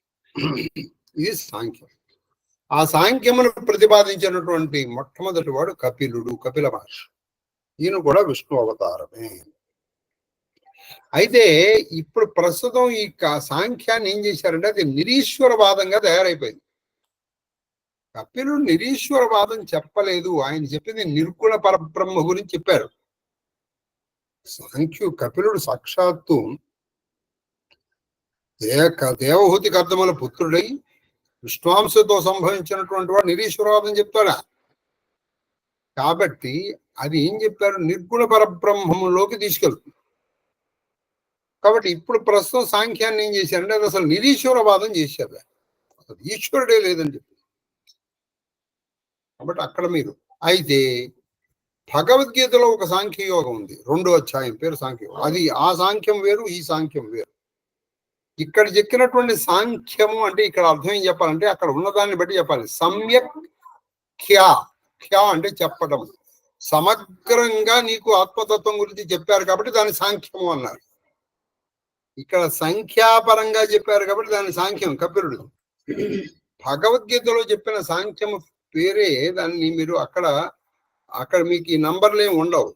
ఇది సాంఖ్యం. ఆ సాంఖ్యమును ప్రతిపాదించినటువంటి మొట్టమొదటి వాడు కపిలుడు, కపిల మహర్షి. ఈయన కూడా విష్ణు అవతారమే. అయితే ఇప్పుడు ప్రస్తుతం ఈ సాంఖ్యాన్ని ఏం చేశారంటే అది నిరీశ్వరవాదంగా తయారైపోయింది. కపిలుడు నిరీశ్వరవాదం చెప్పలేదు, ఆయన చెప్పింది నిర్గుణ పరబ్రహ్మ గురించి చెప్పారు. కపిలుడు సాక్షాత్తు దేవహూతికి అర్థముల పుత్రుడై విష్ణువాంశతో సంభవించినటువంటి వాడు నిరీశ్వరవాదం చెప్తాడా? కాబట్టి అది ఏం చెప్పారు, నిర్గుణ పరబ్రహ్మములోకి తీసుకెళ్తుంది. కాబట్టి ఇప్పుడు ప్రస్తుతం సాంఖ్యాన్ని ఏం చేశారంటే అది అసలు నిరీశ్వరవాదం చేశారు, అసలు ఈశ్వరుడే లేదని చెప్పి. కాబట్టి అక్కడ మీరు అయితే భగవద్గీతలో ఒక సాంఖ్యయోగం ఉంది, 2వ అధ్యాయం పేరు సాంఖ్యయోగం. అది ఆ సాంఖ్యం వేరు, ఈ సాంఖ్యం వేరు. ఇక్కడ చెప్పినటువంటి సాంఖ్యము అంటే ఇక్కడ అర్థం ఏం చెప్పాలంటే అక్కడ ఉన్నదాన్ని బట్టి చెప్పాలి. సమ్యక్ ఖ్యా అంటే చెప్పడం, సమగ్రంగా నీకు ఆత్మతత్వం గురించి చెప్పారు కాబట్టి దాన్ని సాంఖ్యము అన్నారు. ఇక్కడ సంఖ్యాపరంగా చెప్పారు కాబట్టి దాన్ని సాంఖ్యం కపిలుడు. భగవద్గీతలో చెప్పిన సాంఖ్యము పేరే దాన్ని మీరు అక్కడ మీకు ఈ నంబర్లు ఏమి ఉండవు.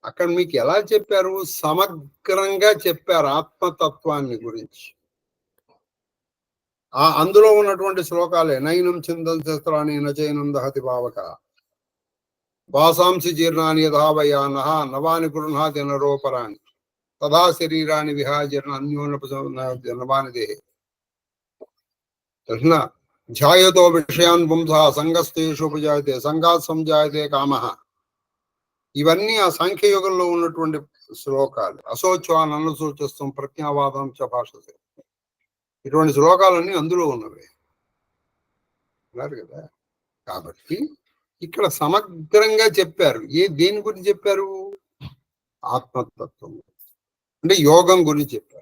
అక్కడ మీకు ఎలా చెప్పారు, సమగ్రంగా చెప్పారు ఆత్మతత్వాన్ని గురించి. అందులో ఉన్నటువంటి శ్లోకాలే నైనం చిందం శస్త్రాన్ని నచైనం దహతి భావక వాసాంసి జీర్ణాన్ని యథావయాన నవాని గృహాతి నరోపరాన్ని తదా శరీరాన్ని విహాజీర్ణ అన్యోన్యవాని దేహే ధ్యాయతో విషయాన్ పుంస సంగస్తేషుపజాయతే సంగాత్ సంజాయతే కామ. ఇవన్నీ ఆ సాంఖ్యయుగంలో ఉన్నటువంటి శ్లోకాలు. అశోచ్వాన్ అన్నసూచస్తం ప్రజ్ఞావాదం చ భాషతే, ఇటువంటి శ్లోకాలన్నీ అందులో ఉన్నవి అన్నారు కదా. కాబట్టి ఇక్కడ సమగ్రంగా చెప్పారు. దేని గురించి చెప్పారు, ఆత్మతత్వం అంటే యోగం గురించి చెప్పారు.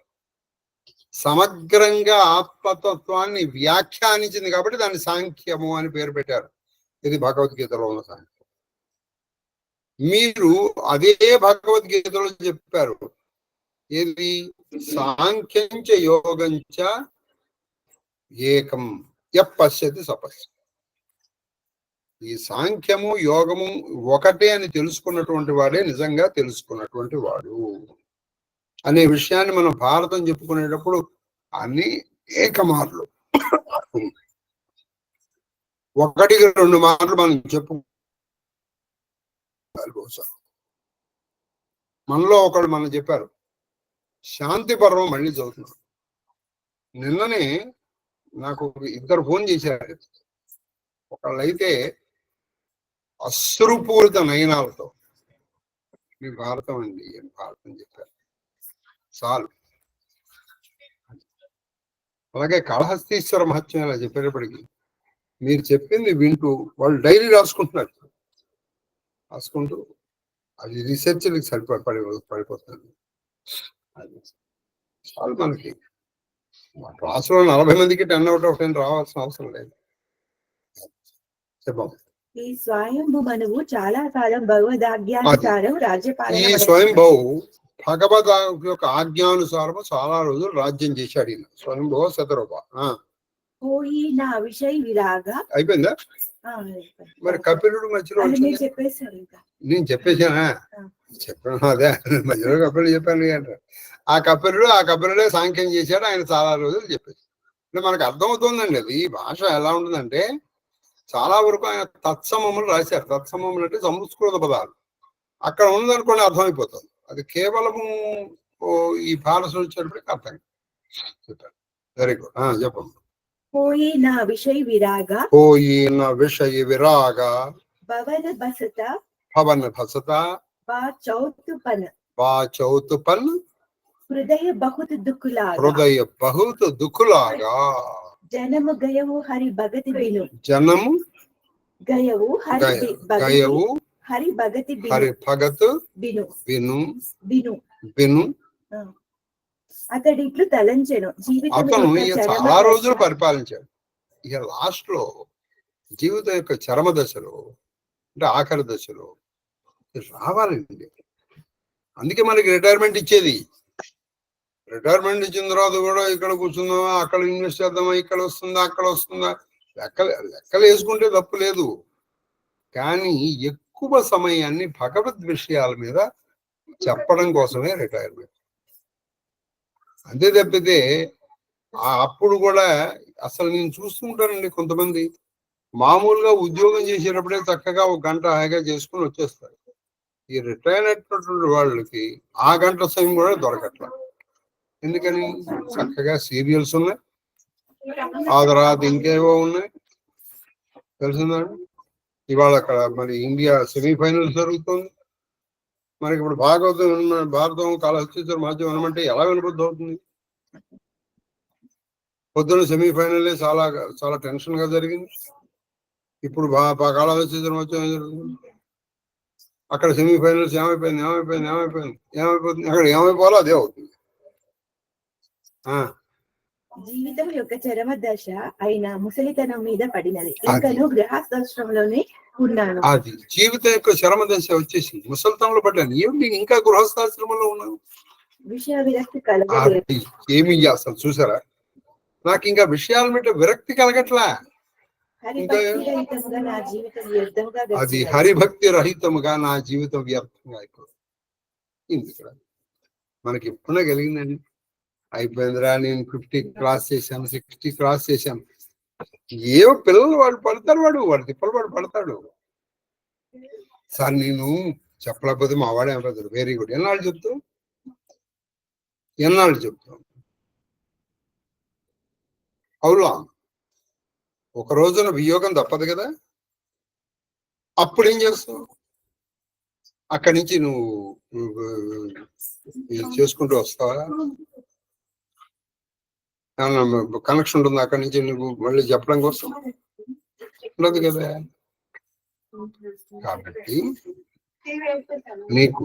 సమగ్రంగా ఆత్మతత్వాన్ని వ్యాఖ్యానించింది కాబట్టి దాన్ని సాంఖ్యము అని పేరు పెట్టారు. ఇది భగవద్గీతలో ఉన్న సాంఖ్యం. మీరు అదే భగవద్గీతలో చెప్పారు, ఏది సాంఖ్యంచ యోగంచ ఏకం యపశ్యతి సపశ్యతి. ఈ సాంఖ్యము యోగము ఒకటే అని తెలుసుకున్నటువంటి వాడే నిజంగా తెలుసుకున్నటువంటి వాడు అనే విషయాన్ని మనం భారతం చెప్పుకునేటప్పుడు అన్ని ఏకమార్లు 1-2 మార్లు మనం బహుశా మనలో ఒకడు మనం చెప్పారు, శాంతి పర్వం మళ్ళీ చదువుతున్నాడు. నిన్ననే నాకు 2 ఫోన్ చేశారు. ఒకళ్ళైతే అశ్రుపూరిత నయనాలతో మీ భారతం అండి అని భారతం చెప్పారు చాలు. అలాగే కాళహస్తీశ్వర మహత్యం అలా చెప్పేటప్పటికి మీరు చెప్పింది వింటూ వాళ్ళు డైరీ రాసుకుంటూ అది రీసెర్చ్కి పడిపోతుంది. అది చాలు. మనకి క్లాసులో 40 మందికి 10 out of 10 రావాల్సిన అవసరం లేదు. చెప్పండి. ఈ స్వయంభు మనువు చాలా కాలం భగవద్ఆజ్ఞానుసారం రాజ్యపాలన. ఈ స్వయంభవు భగవద్ యొక్క ఆజ్ఞానుసారము చాలా రోజులు రాజ్యం చేశాడు ఈయన. స్వయంభవ శతరూప. నా విషయ విరాగా అయిపోయిందా? మరి కపిలుడు మధ్యలో నేను చెప్పేసానా? చెప్పాను అదే మధ్యలో కపిలుడు చెప్పాను అంటారు. ఆ కపిలుడే సాంఖ్యం చేశాడు. ఆయన చాలా రోజులు చెప్పేసి అంటే మనకు అర్థమవుతుందండి. అది భాష ఎలా ఉంటుందంటే చాలా వరకు ఆయన తత్సమములు రాశారు. తత్సమములు అంటే సంస్కృత పదాలు. అక్కడ ఉన్నదనుకోండి అర్థమైపోతుంది. అది కేవలము ఈ భారత వచ్చేటప్పటికి అర్థం చెప్పారు. Very good. చెప్పండి. పోయిన విషయ విరాగా భవన భసత బా చౌతుపన్ హృదయ బహుత దుఃఖులాగా జనము గయవు హరి భగతి బిను హరి భగత్ బిను అతడి ఇట్లు తలంచెను. అతను చాలా రోజులు పరిపాలించాడు. ఇక లాస్ట్ లో జీవితం యొక్క చరమ దశలో అంటే ఆఖరి దశలో రావాలండి. అందుకే మనకి రిటైర్మెంట్ ఇచ్చేది. రిటైర్మెంట్ ఇచ్చిన తర్వాత కూడా ఇక్కడ కూర్చుందామా, అక్కడ ఇన్వెస్ట్ చేద్దామా, ఇక్కడ వస్తుందా, అక్కడ వస్తుందా, లెక్కలు వేసుకుంటే తప్పు లేదు. కానీ ఎక్కువ సమయాన్ని భగవద్ విషయాల మీద చెప్పడం కోసమే రిటైర్మెంట్. అంతే తప్పితే అప్పుడు కూడా అసలు నేను చూస్తుంటానండి కొంతమంది మామూలుగా ఉద్యోగం చేసేటప్పుడే చక్కగా ఒక గంట హాయిగా చేసుకుని వచ్చేస్తారు. ఈ రిటైర్ అయినటువంటి వాళ్ళకి ఆ గంట సమయం కూడా దొరకట్ల. ఎందుకని? చక్కగా సీరియల్స్ ఉన్నాయి, ఆ తర్వాత ఇంకేవో ఉన్నాయి. తెలిసిందండి, ఇవాళ అక్కడ మరి ఇండియా సెమీఫైనల్స్ జరుగుతుంది. మనకి ఇప్పుడు భారతం కాలహస్తితో మాధ్యం వినమంటే ఎలా వినబుద్ధి అవుతుంది? పొద్దున్న సెమీఫైనల్ చాలా చాలా టెన్షన్ గా జరిగింది. ఇప్పుడు కాలహస్తి మధ్యం జరుగుతుంది. అక్కడ సెమీఫైనల్స్ ఏమైపోయింది అక్కడ ఏమైపోవాలో అదే అవుతుంది. జీవితం యొక్క చరమ దశ అయిన ముసలితనం మీద పడినది. ఇంకను గృహస్థాశ్రమంలోనే ఉన్నాను. అది జీవితం యొక్క చరమ దశ వచ్చేసి ముసలితనంలో పడ్డాను. ఏమి ఇంకా గృహస్థాశ్రమంలో ఉన్నాను? విషయ విరక్తి కలగలేదు. ఏమి అసలు చూసారా, నాకు ఇంకా విషయాల మీద విరక్తి కలగట్లా. అది హరిభక్తి రహితముగా నా జీవితం వ్యర్థంగా అయిపోయింది. ఇక్కడ మనకి ఎప్పుడైనా కలిగిందండి? అయిపోయిందిరా, నేను 50 క్రాస్ చేశాను, 60 క్రాస్ చేశాను. ఏవో పిల్లలు వాడు పడతాడు, వాడు తిప్పలు వాడు పడతాడు. సార్ నేను చెప్పలేకపోతే మా వాడే అయిపోతాడు. Very good. ఎన్నాళ్ళు చెప్తావు? అవునా? ఒక రోజున వియోగం తప్పదు కదా. అప్పుడేం చేస్తావు? అక్కడి నుంచి నువ్వు చేసుకుంటూ వస్తావా? కనెక్షన్ ఉంటుంది అక్కడి నుంచి నువ్వు మళ్ళీ చెప్పడం కోసం? ఉండదు కదా. కాబట్టి నీకు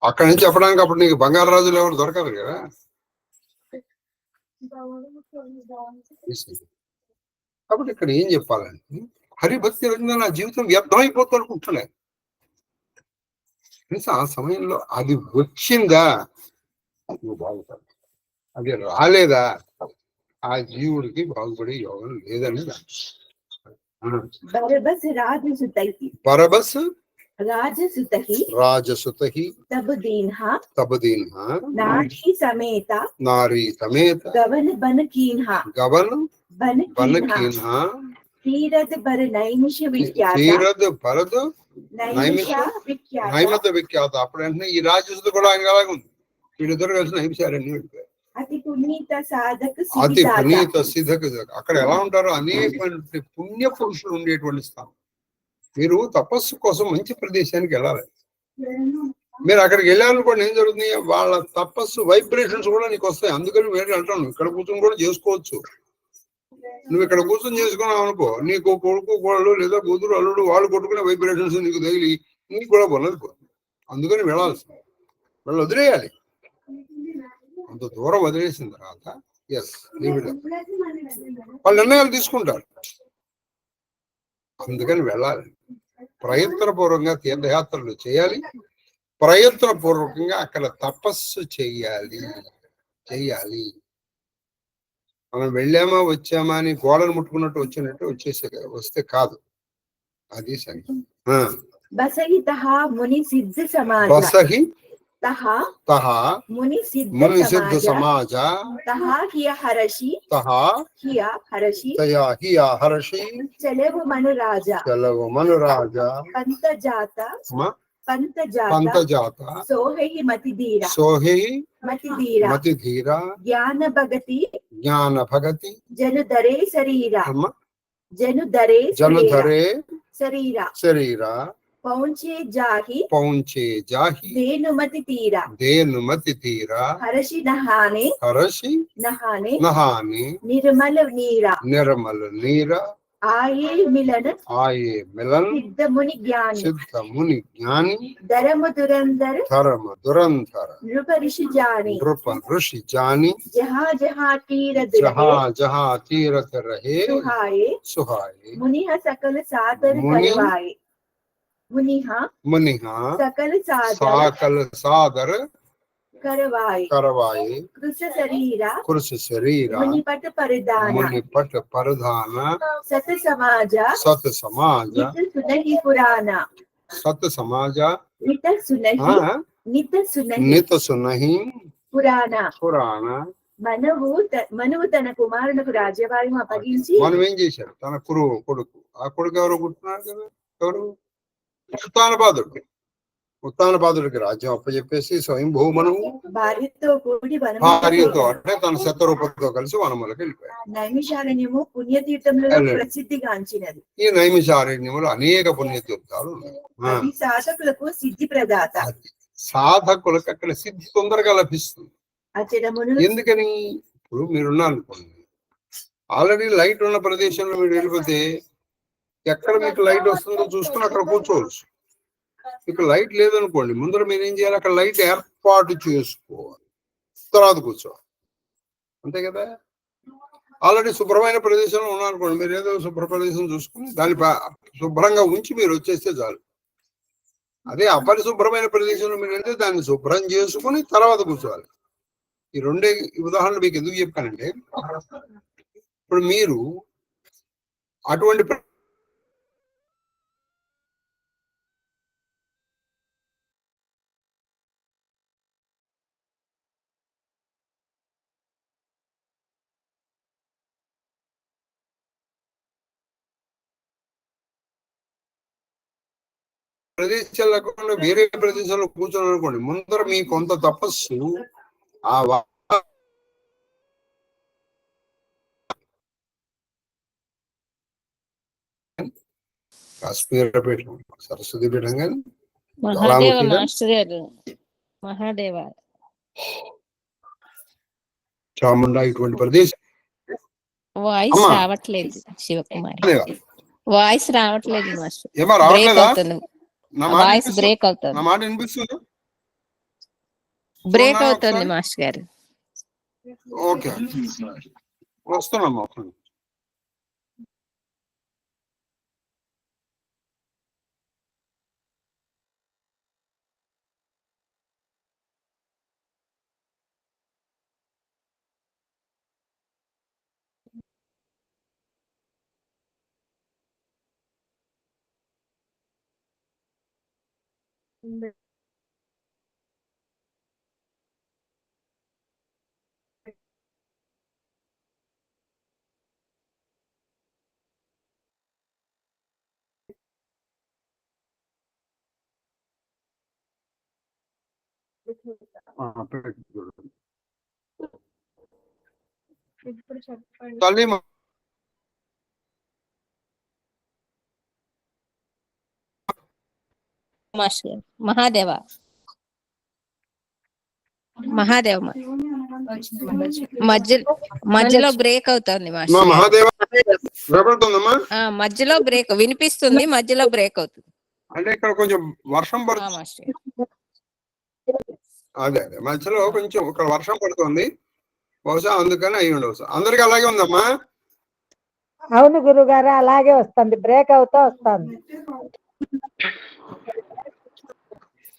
అక్కడి నుంచి చెప్పడానికి అప్పుడు నీకు బంగారు రాజులు ఎవరు దొరకదు కదా. కాబట్టి ఇక్కడ ఏం చెప్పాలంటే, హరిభక్తి రంగా నా జీవితం వ్యర్థం అయిపోతుంది అనుకుంటున్నా. ఆ సమయంలో అది వచ్చిందా నువ్వు బాగుపడు, అది రాలేదా ఆ జీవుడికి బాగుపడే యోగం లేదని. బరబస్ రాజసుతహి తబ్ దీన్హా నారీ సమేత గవన్ బనకీన్హా తీరద్ భరద్ నైమిష విఖ్యాత. అప్పుడు వెంటనే ఈ రాజసుత కూడా ఆయన అలాగే ఉంది. వీళ్ళిద్దరు కలిసి నైమిషారణ్యం వెళ్ళిపోయారు. అతి పునీత సిద్ధక. అక్కడ ఎలా ఉంటారో అనేక పుణ్య పురుషులు ఉండేటువంటి స్థానం. మీరు తపస్సు కోసం మంచి ప్రదేశానికి వెళ్ళాలి. మీరు అక్కడికి వెళ్ళాలనుకోండి, ఏం జరుగుతుంది? వాళ్ళ తపస్సు వైబ్రేషన్స్ కూడా నీకు వస్తాయి. అందుకని వేరే అంటాను, ఇక్కడ కూర్చొని కూడా చేసుకోవచ్చు. నువ్వు ఇక్కడ కూర్చొని చేసుకున్నావు అనుకో, నీకు కొడుకు కోళ్ళు లేదా కూతురు అల్లుడు వాళ్ళు కొట్టుకునే వైబ్రేషన్స్ నీకు తగిలి నీకు కూడా పొందకపోతుంది. అందుకని వెళ్ళాల్సింది, వాళ్ళు వదిలేయాలి. అంత దూరం వదిలేసిన తర్వాత వాళ్ళు నిర్ణయాలు తీసుకుంటారు. అందుకని వెళ్ళాలి. ప్రయత్నపూర్వకంగా తీర్థయాత్రలు చేయాలి, ప్రయత్నపూర్వకంగా అక్కడ తపస్సు చెయ్యాలి. మనం వెళ్ళామా వచ్చామా అని గోడను ముట్టుకున్నట్టు వస్తే కాదు. అది సంగతి. ముని సిద్ధ సమాజ హరషి చలవు మను రాజా పంతజాత సోహై మతిధీర జ్ఞాన భగతి జనుధరే శరీర పౌంచే జాహి దేనుమతి తీరా హరషి నహానే నిర్మల నీరా ఆయే మిలన సిద్ధ ముని జ్ఞాని ధరమ దురంధర నృప ఋషి జాని జహా తీరత రహే సుహాయే మునిహ సకల సాదర కరవాయే మునిహ సకల సాదర करवाए कृष शरीर मुनि पट परिधान सत समाज नित सुनहि पुराना మనువు తన కుమారునకు రాజ్యభారం అప్పగించి మనం ఏం చేశాడు? తన కొడుకు, ఆ కొడుకు ఎవరు పుట్టినారు కదా? ఎవరు? ఉత్తానపాదుడికి రాజ్యం అప్పచెప్పేసి స్వయంభూ మనువు భార్యతో అంటే తన శతరూపంతో కలిసి వనములకు వెళ్ళిపోయాడు. నైమిషారణ్యము పుణ్యతీర్థంలో ప్రసిద్ధిగాంచినది. ఈ నైమిషారణ్యములు అనేక పుణ్యతీర్థాలు ఉన్నాయి. సాధకులకు సిద్ధి ప్రదాత. సాధకులకు అక్కడ సిద్ధి తొందరగా లభిస్తుంది. ఎందుకని? ఇప్పుడు మీరున్నారు అనుకోండి, ఆల్రెడీ లైట్ ఉన్న ప్రదేశంలో మీరు వెళ్ళిపోతే ఎక్కడ మీకు లైట్ వస్తుందో చూసుకుని అక్కడ కూర్చోవచ్చు. మీకు లైట్ లేదనుకోండి, ముందర మీరు ఏం చేయాలి? అక్కడ లైట్ ఏర్పాటు చేసుకోవాలి, తర్వాత కూర్చోవాలి. అంతే కదా? ఆల్రెడీ శుభ్రమైన ప్రదేశంలో ఉన్నారనుకోండి, మీరు ఏదో శుభ్ర ప్రదేశం చూసుకుని దాన్ని శుభ్రంగా ఉంచి మీరు వచ్చేస్తే చాలు. అదే అపరిశుభ్రమైన ప్రదేశంలో మీరు వెళ్తే దాన్ని శుభ్రం చేసుకుని తర్వాత కూర్చోవాలి. ఈ రెండే ఉదాహరణలు మీకు ఎందుకు చెప్పానంటే, ఇప్పుడు మీరు అటువంటి ప్రదేశాలు లేకుండా వేరే ప్రదేశాల్లో కూర్చొని అనుకోండి, ముందర మీ కొంత తపస్సు ఆ కాశ్మీర పీఠం, సరస్వతి పీఠం కానీ చాముండా ఇటువంటి ప్రదేశం. వాయిస్ రావట్లేదు శివకుమారి, వాయిస్ రావట్లేదు. ఏమో రావట్లేదా? వాయిస్ బ్రేక్ అవుతుంది. నా మాట వినిపిస్తుంది? బ్రేక్ అవుతుంది మాస్టర్ గారు. ఓకే, వస్తున్నామ్మా. తల్లి మహాదేవ మధ్యలో బ్రేక్ అవుతుంది మధ్యలో బ్రేక్ వినిపిస్తుంది, మధ్యలో బ్రేక్ అవుతుంది. అంటే ఇక్కడ కొంచెం వర్షం పడుతుంది. అదే మధ్యలో కొంచెం ఇక్కడ వర్షం పడుతుంది, బహుశా అందుకని అయి ఉండవచ్చు. అందరికి అలాగే ఉందమ్మా? అవును గురుగారు, అలాగే వస్తుంది, బ్రేక్ అవుతూ వస్తుంది.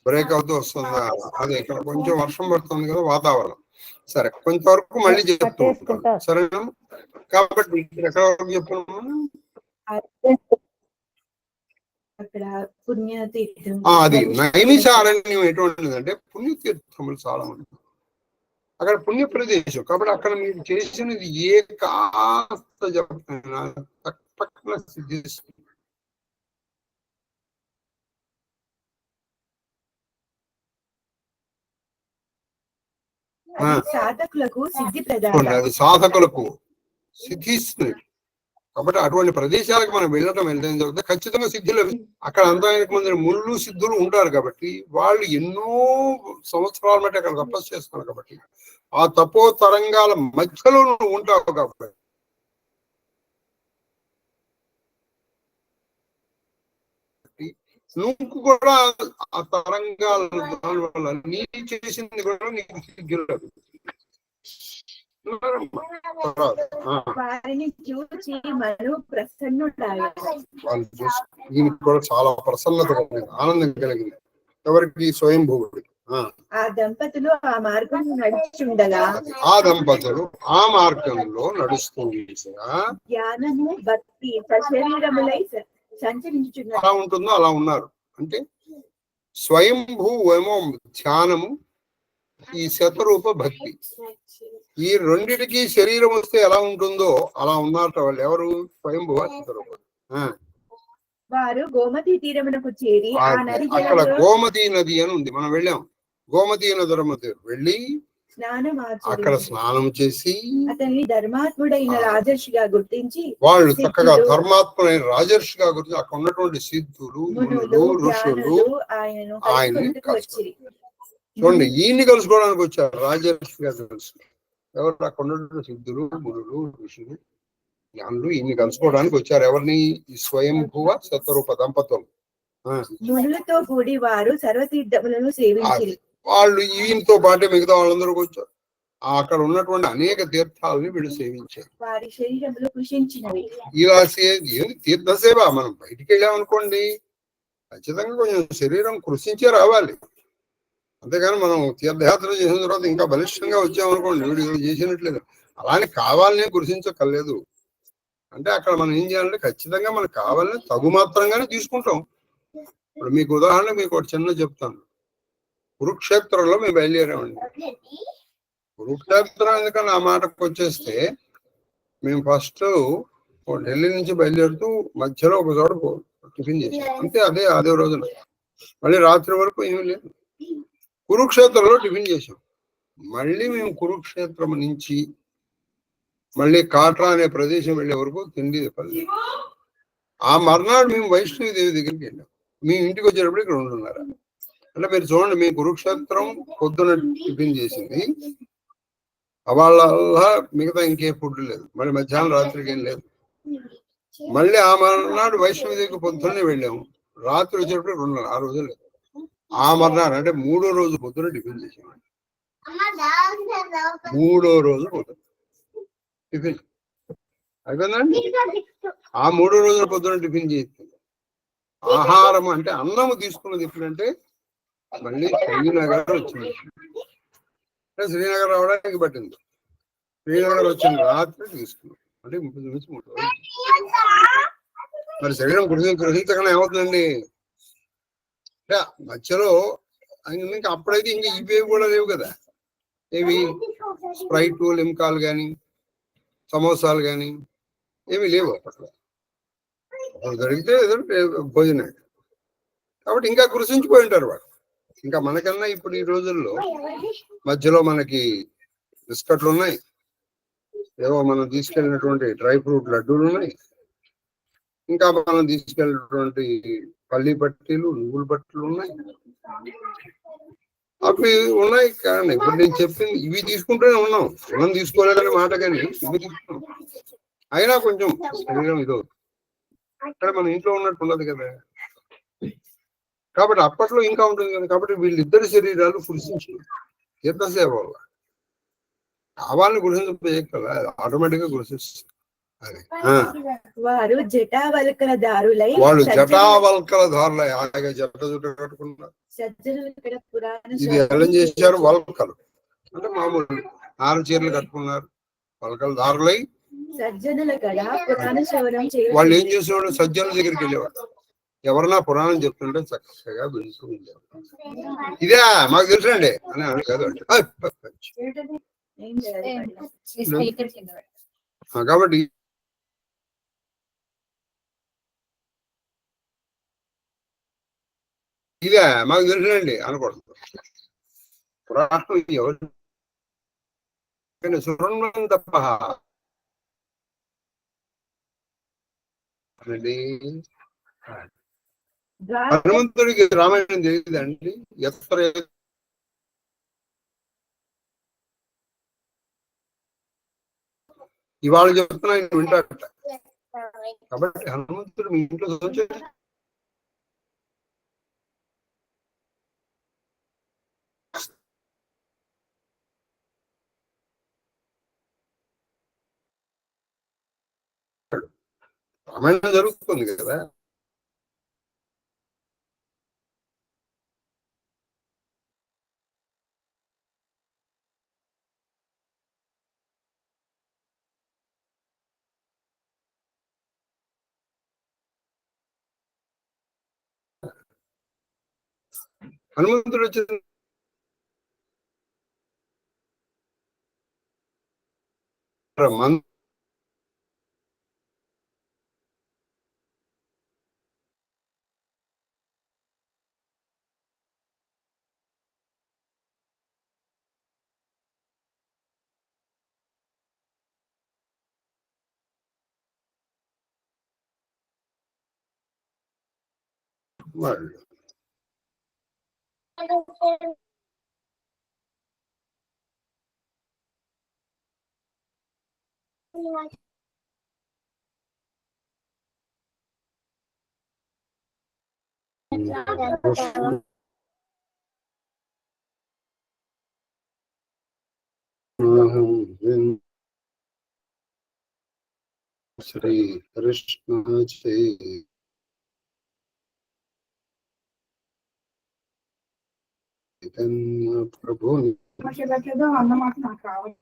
బ్రేక్ అవుతూ వస్తుందా? అదే ఇక్కడ కొంచెం వర్షం పడుతుంది కదా వాతావరణం. సరే, కొంతవరకు మళ్ళీ చెప్తూ ఉంటాను, సరేనా? కాబట్టి ఎక్కడ వరకు చెప్తున్నాము? అది నైమిషారణ్యం ఎటువంటిదంటే పుణ్యతీర్థములు చాలా ఉన్నాయి. అక్కడ పుణ్య ప్రదేశం కాబట్టి అక్కడ మీరు చేసినది ఏ కాస్త చెప్పినా పక్కన సిద్ధిస్తుంది. అది సాధకులకు సిద్ధిస్తుంది. కాబట్టి అటువంటి ప్రదేశాలకు మనం వెళ్తే ఏం జరుగుతుంది? ఖచ్చితంగా సిద్ధులు. అక్కడ అంతా మంది ముళ్ళు సిద్ధులు ఉంటారు కాబట్టి వాళ్ళు ఎన్నో సంవత్సరాల మట్టి అక్కడ తపస్సు చేస్తున్నారు. కాబట్టి ఆ తపో తరంగాల మధ్యలో నువ్వు ఉంటావు కాబట్టి నువ్వు కూడా ఆ తరంగాల దాని వల్ల నీ చేసింది కూడా నీకు సిగ్గులు. దీనికి కూడా చాలా ప్రసన్నత కలిగింది, ఆనందం కలిగింది. ఎవరికి? స్వయంభూవుడి. ఆ దంపతులు ఆ మార్గంలో నడుస్తుండగా జ్ఞానము భక్తి సశరీరములై సంచరించుచున్నారు. అలా ఉంటుందో అలా ఉన్నారు. అంటే స్వయంభూ ఏమో ధ్యానము, ఈ శతరూప భక్తి. ఈ రెండిటికి శరీరం వస్తే ఎలా ఉంటుందో అలా ఉన్నారట వాళ్ళు. ఎవరు? స్వయంభువ శతరూప. వారు గోమతి తీరమునకు చేరి ఆ నది అక్కడ జలంలో గోమతి నది అని ఉంది, మనం వెళ్ళాం. గోమతి నది వెళ్ళి అక్కడ స్నానం చేసి అతన్ని ధర్మాత్ముడైన రాజర్షిగా గుర్తించి వాళ్ళు చక్కగా ధర్మాత్ముడైన రాజర్షిగా గుర్తించి అక్కడ ఉన్నటువంటి సిద్ధులు, మునులు, ఋషులు ఆయన్ని వచ్చిరి. చూడండి, ఈయన్ని కలుసుకోవడానికి వచ్చారు రాజర్షిగా తెలుసు. ఎవరు? అక్కడ ఉన్నటువంటి సిద్ధులు, మునులు, ఋషులు, జ్ఞానులు ఈయన్ని కలుసుకోవడానికి వచ్చారు. ఎవరిని? ఈ స్వయంభువ శతరూప దంపతులు. మునులతో కూడి వారు సర్వతీర్థములను సేవించిరి. వాళ్ళు ఈయనతో పాటే మిగతా వాళ్ళందరూ వచ్చారు. అక్కడ ఉన్నటువంటి అనేక తీర్థాలని వీళ్ళు సేవించారు. వారి శరీరములు కృషించినవి. ఇలా తీర్థ సేవ. మనం బయటికి వెళ్ళామనుకోండి, ఖచ్చితంగా కొంచెం శరీరం కృషించే రావాలి. అంతేగాని మనం తీర్థయాత్ర చేసిన తర్వాత ఇంకా బలిష్టంగా వచ్చామనుకోండి, వీడు చేసినట్లేదు. అలానే కావాలనే కృషించక్కర్లేదు. అంటే అక్కడ మనం ఏం చేయాలంటే ఖచ్చితంగా మనకు కావాలని తగు మాత్రంగానే తీసుకుంటాం. ఇప్పుడు మీకు ఉదాహరణ మీకు ఒక చిన్న చెప్తాను. కురుక్షేత్రంలో మేము బయలుదేరామండి. కురుక్షేత్రం ఎందుకని ఆ మాటకు వచ్చేస్తే, మేము ఫస్ట్ ఢిల్లీ నుంచి బయలుదేరుతూ మధ్యలో ఒక చోట టిఫిన్ చేసాం అంతే. అదే రోజున మళ్ళీ రాత్రి వరకు ఏమీ లేదు. కురుక్షేత్రంలో టిఫిన్ చేసాం. మళ్ళీ మేము కురుక్షేత్రం నుంచి మళ్ళీ కాట్రా అనే ప్రదేశం వెళ్ళే వరకు తిండి చెప్పాలి. ఆ మర్నాడు మేము వైష్ణవి దేవి దగ్గరికి వెళ్ళాం. మీ ఇంటికి వచ్చేటప్పుడు ఇక్కడ 2:30. అంటే మీరు చూడండి, మీ కురుక్షేత్రం పొద్దున టిఫిన్ చేసింది, వాళ్ళ మిగతా ఇంకే ఫుడ్ లేదు. మళ్ళీ మధ్యాహ్నం రాత్రికి ఏం లేదు. మళ్ళీ ఆ మర్నాడు వైష్ణవి దేవికి పొద్దున్నే వెళ్ళాము. రాత్రి వచ్చేటప్పుడు 2:30. ఆ రోజు లేదు. ఆ మర్నాడు అంటే 3వ రోజు పొద్దున టిఫిన్ చేసాము. 3వ రోజు పొద్దున టిఫిన్ అయిపోయిందండి. ఆ 3వ రోజుల పొద్దున టిఫిన్ చేస్తుంది. ఆహారం అంటే అన్నము తీసుకున్నది ఎప్పుడంటే మళ్ళీ శ్రీనగర్ వచ్చింది. శ్రీనగర్ రావడానికి పట్టింది. శ్రీనగర్ వచ్చిన రాత్రి తీసుకున్నాం. అంటే 30 నుంచి 3 రోజులు. మరి శరీరం కృషించగానే ఏమవుతుందండి అంటే మధ్యలో ఇంకా అప్పుడైతే ఇంకా ఇవేవి కూడా లేవు కదా. ఏవి? స్ప్రైట్, లిమ్కాలు కానీ సమోసాలు కానీ ఏమీ లేవు అప్పట్లో. అప్పుడు దొరికితే ఏదో భోజనం. కాబట్టి ఇంకా కృషించిపోయి ఉంటారు వాడు. ఇంకా మనకన్నా ఇప్పుడు ఈ రోజుల్లో మధ్యలో మనకి బిస్కట్లు ఉన్నాయి, ఏవో మనం తీసుకెళ్ళినటువంటి డ్రై ఫ్రూట్ లడ్డూలు ఉన్నాయి, ఇంకా మనం తీసుకెళ్ళినటువంటి పల్లి పట్టీలు, నువ్వుల పట్టీలు ఉన్నాయి, అవి ఉన్నాయి. కానీ ఇప్పుడు నేను చెప్పింది ఇవి తీసుకుంటూనే ఉన్నాం. మనం తీసుకోలేదని మాట, కానీ ఇవి తీసుకున్నాం. అయినా కొంచెం శరీరం ఇదో అక్కడ మన ఇంట్లో ఉన్నట్టు ఉండదు కదా. కాబట్టి అప్పట్లో ఇంకా ఉంటుంది కదా. కాబట్టి వీళ్ళిద్దరి శరీరాలు కృషించి తీర్థసేవ వల్ల కావాలని కృషించకపోయేకల్లా ఆటోమేటిక్ గా కృషిస్తుంది. వారు జటావల్కల దారులై అలాగే జట జుట్ట కట్టుకున్నారు. ఇది ఎలా చేశారు? వల్కలు అంటే మామూలు 4 చీరలు కట్టుకున్నారు. వల్కల దారులై వాళ్ళు ఏం చేసేవాడు? సజ్జనుల దగ్గరికి వెళ్ళేవాడు. ఎవరన్నా పురాణం చెప్తుంటే చక్కగా వింటూ ఉండేవాడు. ఇదే మాకు తెలుసండి అని అని కాదు. కాబట్టి ఇదే మాకు తెలుసునండి అనకూడదు. పురాణం ఎవరు తప్ప హనుమంతుడికి రామాయణం తెలియదండి. ఎత్ర ఇవాళ చెప్తున్నా ఆయన వింటాడట. కాబట్టి హనుమంతుడు మీ ఇంట్లో రామాయణం జరుగుతుంది కదా. హనుమంతుడు వచ్చిన వాళ్ళు శ్రీ కృష్ణ చైతన్య ప్రభు అన్నమాట నాకు కావాలి.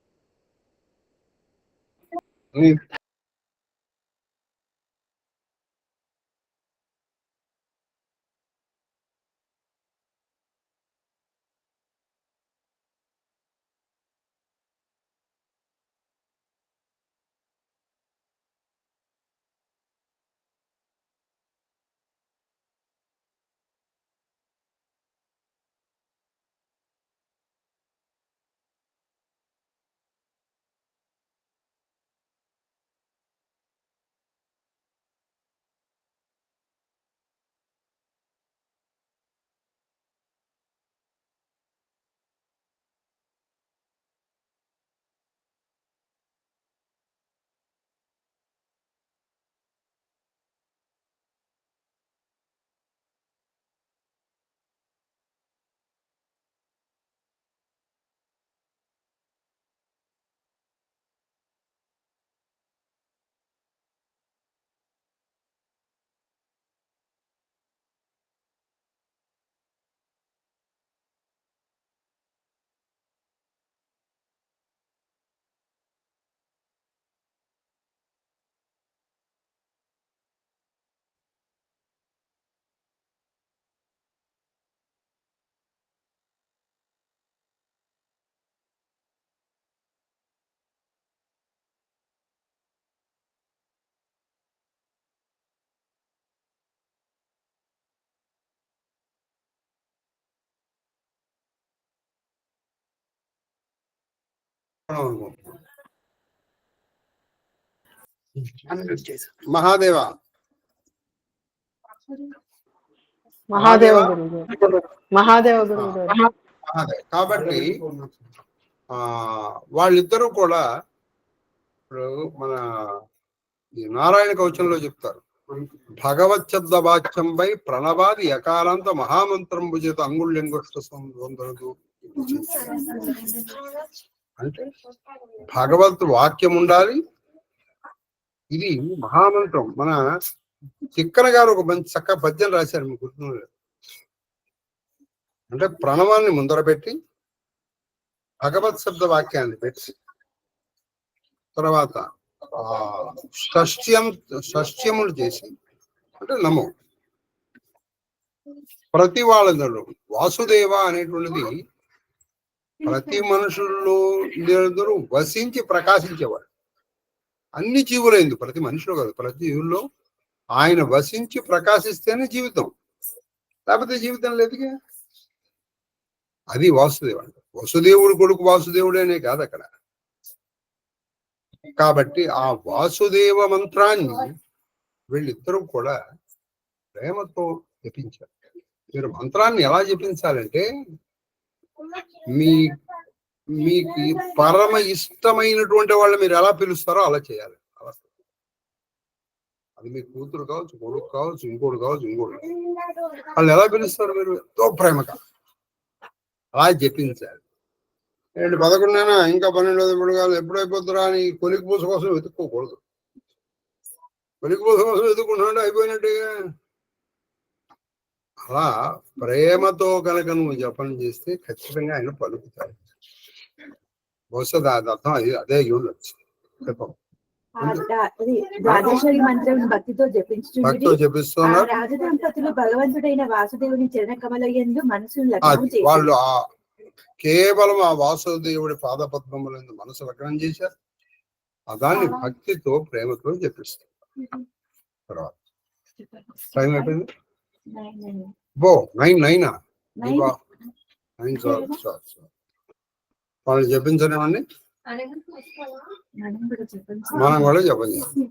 మహాదేవ మహాదేవ గురువు మహాదేవ గురువు కాబట్టి వాళ్ళిద్దరూ కూడా ఇప్పుడు మన ఈ నారాయణ కవచంలో చెప్తారు, భగవత్ శబ్ద వాక్యంపై ప్రణవాది యకారాంత మహామంత్రం భుజత అంగుళ్యంగుష్ట సందరదు. అంటే భగవత్ వాక్యం ఉండాలి, ఇది మహామంత్రం. మన చిక్కన గారు ఒక మంచి చక్కగా పద్యం రాశారు, మీకు గుర్తు. అంటే ప్రణవాన్ని ముందర పెట్టి భగవత్ శబ్ద వాక్యాన్ని పెట్టి తర్వాత షష్ట్యములు చేసి, అంటే నమో ప్రతి వాళ్ళందరూ వాసుదేవ అనేటువంటిది ప్రతి మనుషుల్లో వసించి ప్రకాశించేవాడు. అన్ని జీవులైంది, ప్రతి మనుషులు కాదు, ప్రతి జీవుల్లో ఆయన వసించి ప్రకాశిస్తేనే జీవితం, లేకపోతే జీవితం లేదుగా. అది వాసుదేవ అంటే వసుదేవుడు కొడుకు వాసుదేవుడేనే కాదు అక్కడ. కాబట్టి ఆ వాసుదేవ మంత్రాన్ని వీళ్ళిద్దరూ కూడా ప్రేమతో జపించారు. మీరు మంత్రాన్ని ఎలా జపించాలంటే, మీకు పరమ ఇష్టమైనటువంటి వాళ్ళు మీరు ఎలా పిలుస్తారో అలా చేయాలి. అది మీ కూతురు కావచ్చు, కొడుకు కావచ్చు, ఇంకోటి కావచ్చు, ఇంకోటి వాళ్ళు ఎలా పిలుస్తారు మీరు ఎంతో ప్రేమగా అలా జపించాలి. ఏంటి 11 ఇంకా 12 కాదు, ఎప్పుడైపోతురా అని కొలికి పూస కోసం వెతుక్కోకూడదు. కొలికి పూస కోసం వెతుక్కుంటున్నాడు అయిపోయినట్టుగా. అలా ప్రేమతో కనుక నువ్వు జపం చేస్తే ఖచ్చితంగా ఆయన పలుకుతాడు. బహుశా దాని అర్థం అదే ఉండొచ్చు. భక్తితో జపిస్తున్నారు. రాజదంపతులు భగవంతుడైన వాసుదేవుని చరణ కమలయందు మనసును వాళ్ళు కేవలం ఆ వాసుదేవుడి పాదపద్మములందు మనసు లగ్నం చేశారు. దాన్ని భక్తితో ప్రేమతో జపిస్తాం. తర్వాత టైం అయిపోయింది. బో 9 వాళ్ళు జపించలేమండి, మనం కూడా జపం చేయాలి.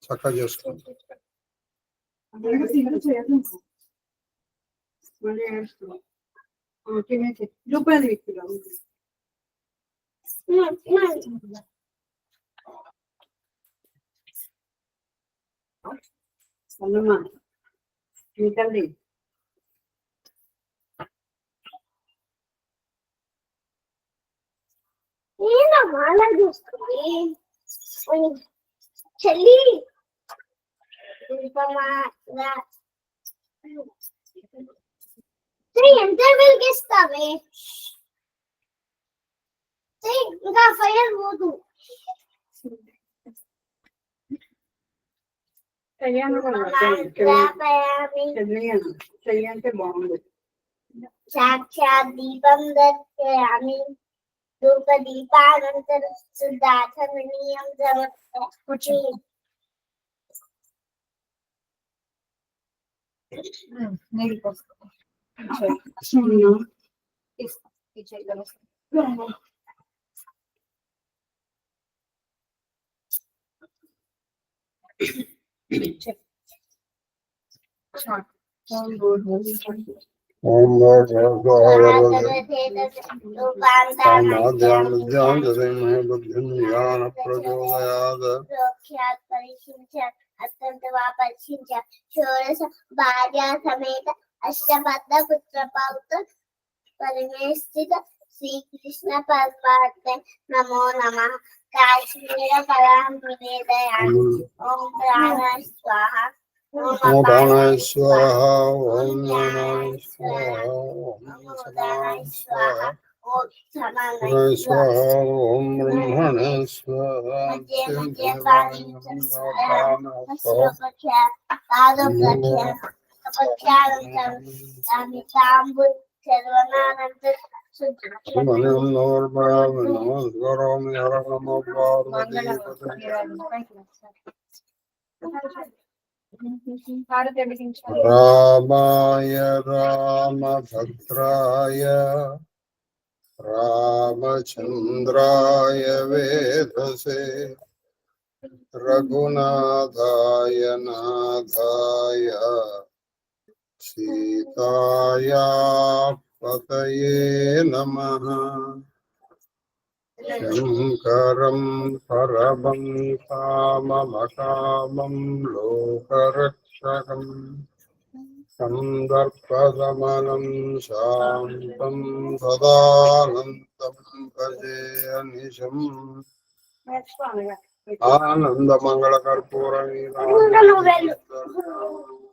చక్కగా చేసుకోండి. చెల్లి ఎంత వెలిగిస్తావే, ఇంకా ఫైర్ పోదు. సాక్షాత్ దీపం దర్శయామి ధూప దీపానంతర శుద్ధాచమనీయం సమర్పయామి. ఓం షోడశ భార్య సమేత అష్టపద పుత్ర పౌత్ర పరిమేష్ఠిత శ్రీకృష్ణ పరమాత్మ నమో నమః. కాశ్మీర ఫలం నివేదయామి. ఓం ప్రాణాయ స్వాహ. ఓం ప్రాణాయ స్వాహ. ఓం నమః స్వాహ. ఓం సమానాయ స్వాహ. ఓం సమానాయ స్వాహ. ఓం బ్రహ్మణే స్వాహ. రామాయ రామభద్రాయ రామచంద్రాయ వేధసే రఘునాథాయ నాథాయ సీతాయా పతయే నమః. శంకరం పరమం కామమకామం లోకరక్షకం సందర్పదమనం శాంతం సదానందం భజే అనిశం. ఆనందమంగళకర్పూర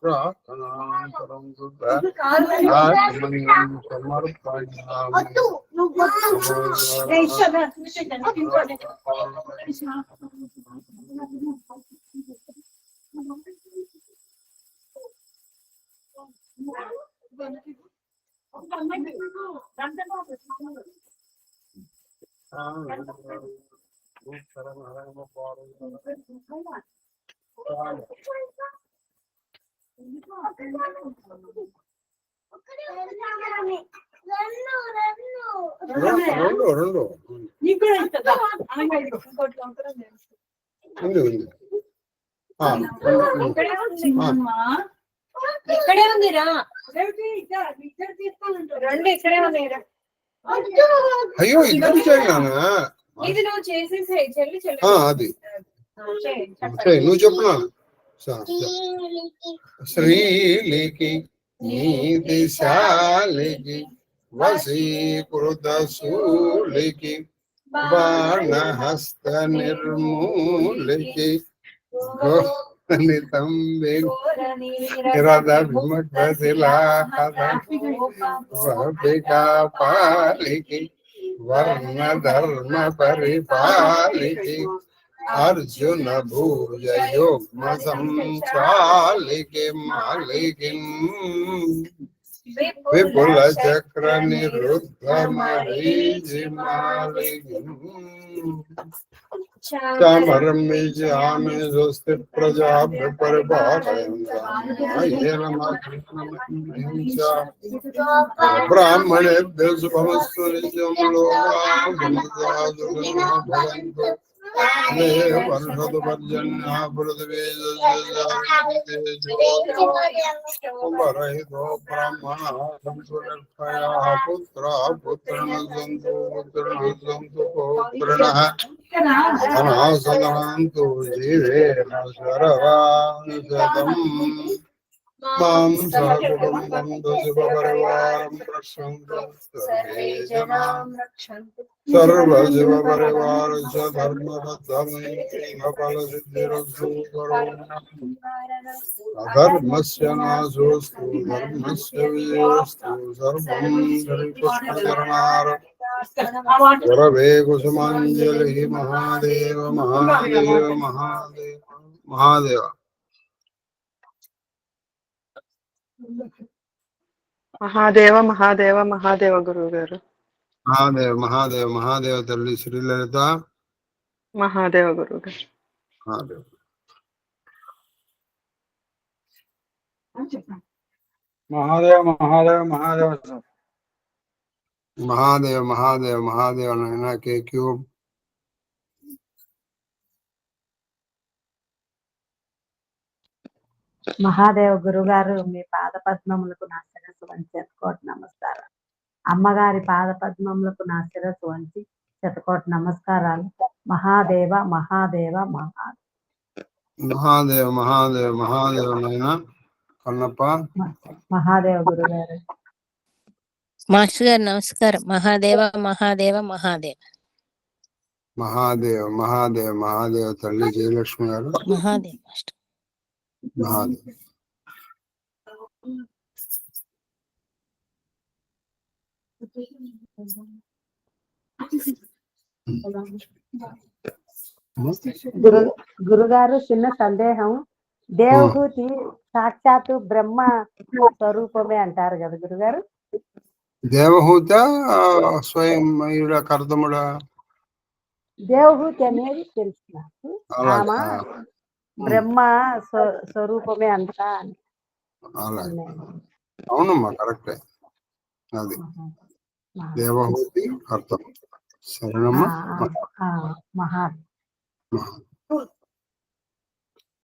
ప్రార్థనాంతరం సమర్పయామి. రెండు ఇక్కడే ఉందిరా. రెండు ఇక్కడే ఉందిరా. అయ్యో ఇద్దరు చేయనా? ఇది నువ్వు చేసేసే చెల్లి చెల్లి. అది నువ్వు చెప్పునా. శ్రీలికి నీతి శాలికి వశీకృత శూలికి బాణహస్త నిర్మూలికి గోనితంబి రథ విముఖశిలాహదికా పాలికి వర్ణ ధర్మ పరిపాలికి అర్జున భూజ యుగ్మ సంచాలికి మాలికిన్ విపుల చక్ర నిరుద్ధ మరీచి మాలికిన్ చామరం ఆమె స్వస్తి ప్రజాభ్య పరిపాలయంతా బ్రాహ్మణేభ్యో శుభమస్తు నిత్యం లోకాః భవంతు వర్షతు పర్జన్యః పృథివీ వరహితో బ్రాహ్మణः సంతు నిర్భయాः పుత్రాः పుత్రిణः సంతు పుత్రిణः సంతు పౌత్రిణः ధనాः సదాంతు జీవేన శరదాం శతం మాం సహకుటుంబం శుభపరివారం రక్షन्तు సర్వే జనాః సర్వశివ పరివారస్య ధర్మబద్ధమేఫలసిద్ధిరస్తు అధర్మస్య నాశోస్తు ధర్మస్య విజయోస్తు సర్వం శ్రీకృష్ణచరణార్పణమస్తు గురవే కుసుమాంజలి మహాదేవ మహాదేవ మహాదేవ మహాదేవ మహాదేవ మహాదేవ మహాదేవ గురువు గారు. మహాదేవ మహాదేవ మహాదేవ తల్లి శ్రీలలిత మహాదేవ గురువు గారు. మహాదేవ మహాదేవ మహాదేవ మహాదేవ మహాదేవ మహాదేవ మహాదేవ నాయన కే క్యూబ్ మహాదేవ గురుగారు మీ పాద పద్మములకు నా శిరస్సు వంచి శతకోటి నమస్కారాలు. అమ్మగారి పాద పద్మములకు నా శిరస్సు వంచి శతకోటి నమస్కారాలు. మహాదేవ మహాదేవ మహాదేవ మహాదేవ మహాదేవ నాయన కన్నప్ప మహాదేవ గురుగారు. మాస్టర్ గారు నమస్కారం. మహాదేవ మహాదేవ మహాదేవ మహాదేవ మహాదేవ మహాదేవ తల్లి జయలక్ష్మి గారు మహాదేవ మాస్టర్. మహాదేవ గురుగారు చిన్న సందేహం. దేవహూతి సాక్షాత్తు బ్రహ్మ స్వరూపమే అంటారు కదా గురుగారు. దేవహూత స్వయం మయూర కర్దముడా దేవహూతి అనేది తెలుసు నాకు. అలాగే ఆమె బ్రహ్మ స్వరూపమే అంతా అని. అలాగే అవునమ్మా కరెక్టే. అది దేవహూతి అర్థం. శరణమ్మ మహా మహా